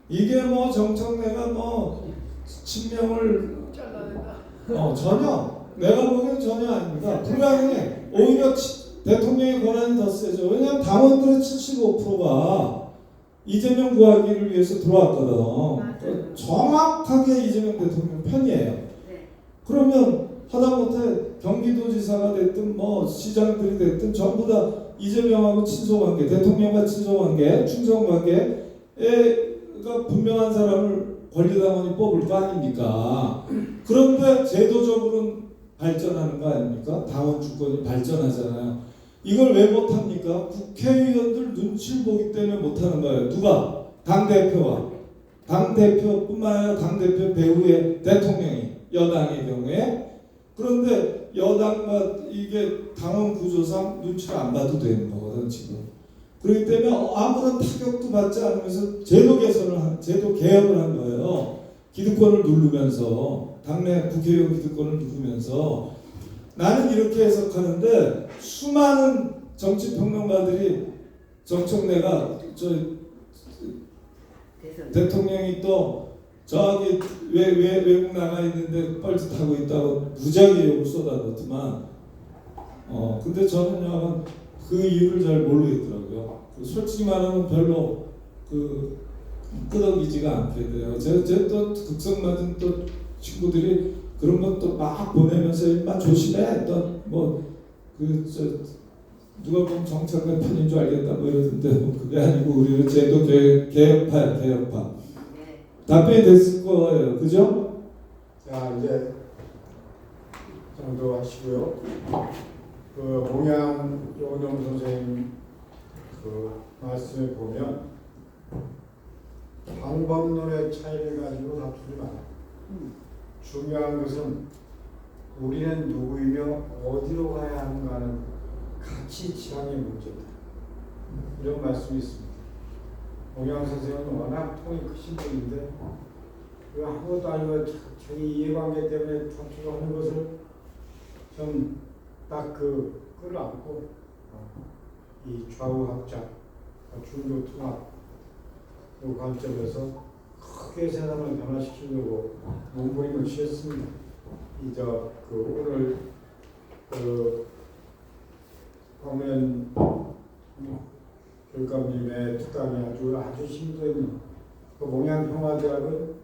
이게 뭐 정청래가 뭐 친명을 전혀 내가 보기엔 전혀 아닙니다. 불가능해. 오히려 대통령의 권한이 더 세죠. 왜냐하면 당원들의 75%가 이재명 구하기를 위해서 들어왔거든. 정확하게 이재명 대통령 편이에요. 그러면 하다못해 경기도지사가 됐든 뭐 시장들이 됐든 전부 다 이재명하고 친소관계, 대통령과 친소관계, 충성관계가 분명한 사람을 권리당원이 뽑을 거 아닙니까? 그런데 제도적으로는 발전하는 거 아닙니까? 당원 주권이 발전하잖아요. 이걸 왜 못합니까? 국회의원들 눈치를 보기 때문에 못하는 거예요. 누가? 당대표와. 당대표뿐만 아니라 당대표 배후의 대통령이 여당의 경우에. 그런데 여당과 이게 당원 구조상 눈치를 안 봐도 되는 거거든 지금. 그렇기 때문에 아무런 타격도 받지 않으면서 제도 개혁을 한 거예요. 기득권을 누르면서 당내 국회의원 기득권을 누르면서 나는 이렇게 해석하는데 수많은 정치평론가들이 정청래가 대통령이 또 저기 외국 나가 있는데 뻘짓하고 있다고 무지하게 욕을 쏟아놓더만 근데 저는요 그 이유를 잘 모르겠더라고요. 솔직히 말하면 별로 끄덕이지가 않게 돼요. 제 또 극성 맞은 또 친구들이 그런 것도 막 보내면서 일만 조심해 또 누가 보면 정청래 편인 줄 알겠다 뭐 이러던데 그게 아니고 우리는 제도 개혁파야 개혁파. 답변이 됐을 거예요, 그죠?
자 이제 정도 하시고요. 그 봉양 용영 선생님 그 말씀에 보면 방법론의 차이를 가지고 다투지 마라. 중요한 것은 우리는 누구이며 어디로 가야 하는가는 가치 지향의 문제다. 이런 말씀이 있습니다. 봉양 선생님은 워낙 통이 크신 분인데 그 아무것도 아니고 자기 이해관계 때문에 다투고 하는 것을 좀 딱 그 끌어안고 이 좌우합작, 중도통합 이 관점에서 크게 세상을 변화시키려고 몸부림을 취했습니다. 오늘 그 황면 교육감님의 특강이 아주 심도 있는 그 몽양평화대학은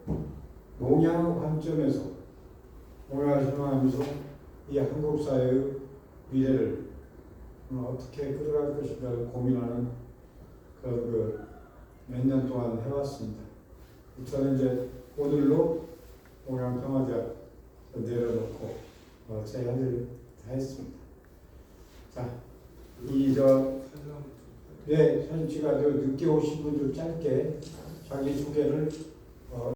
몽양 관점에서 몽양을 생각하면서 이 한국 사회의 미래를 어떻게 끌어갈 것인가를 고민하는 몇 년 동안 해왔습니다. 저는 이제 오늘로 몽양평화대학 내려놓고 제 할 일을 다 했습니다. 자, 사진 씨가 늦게 오신 분들 짧게 자기 소개를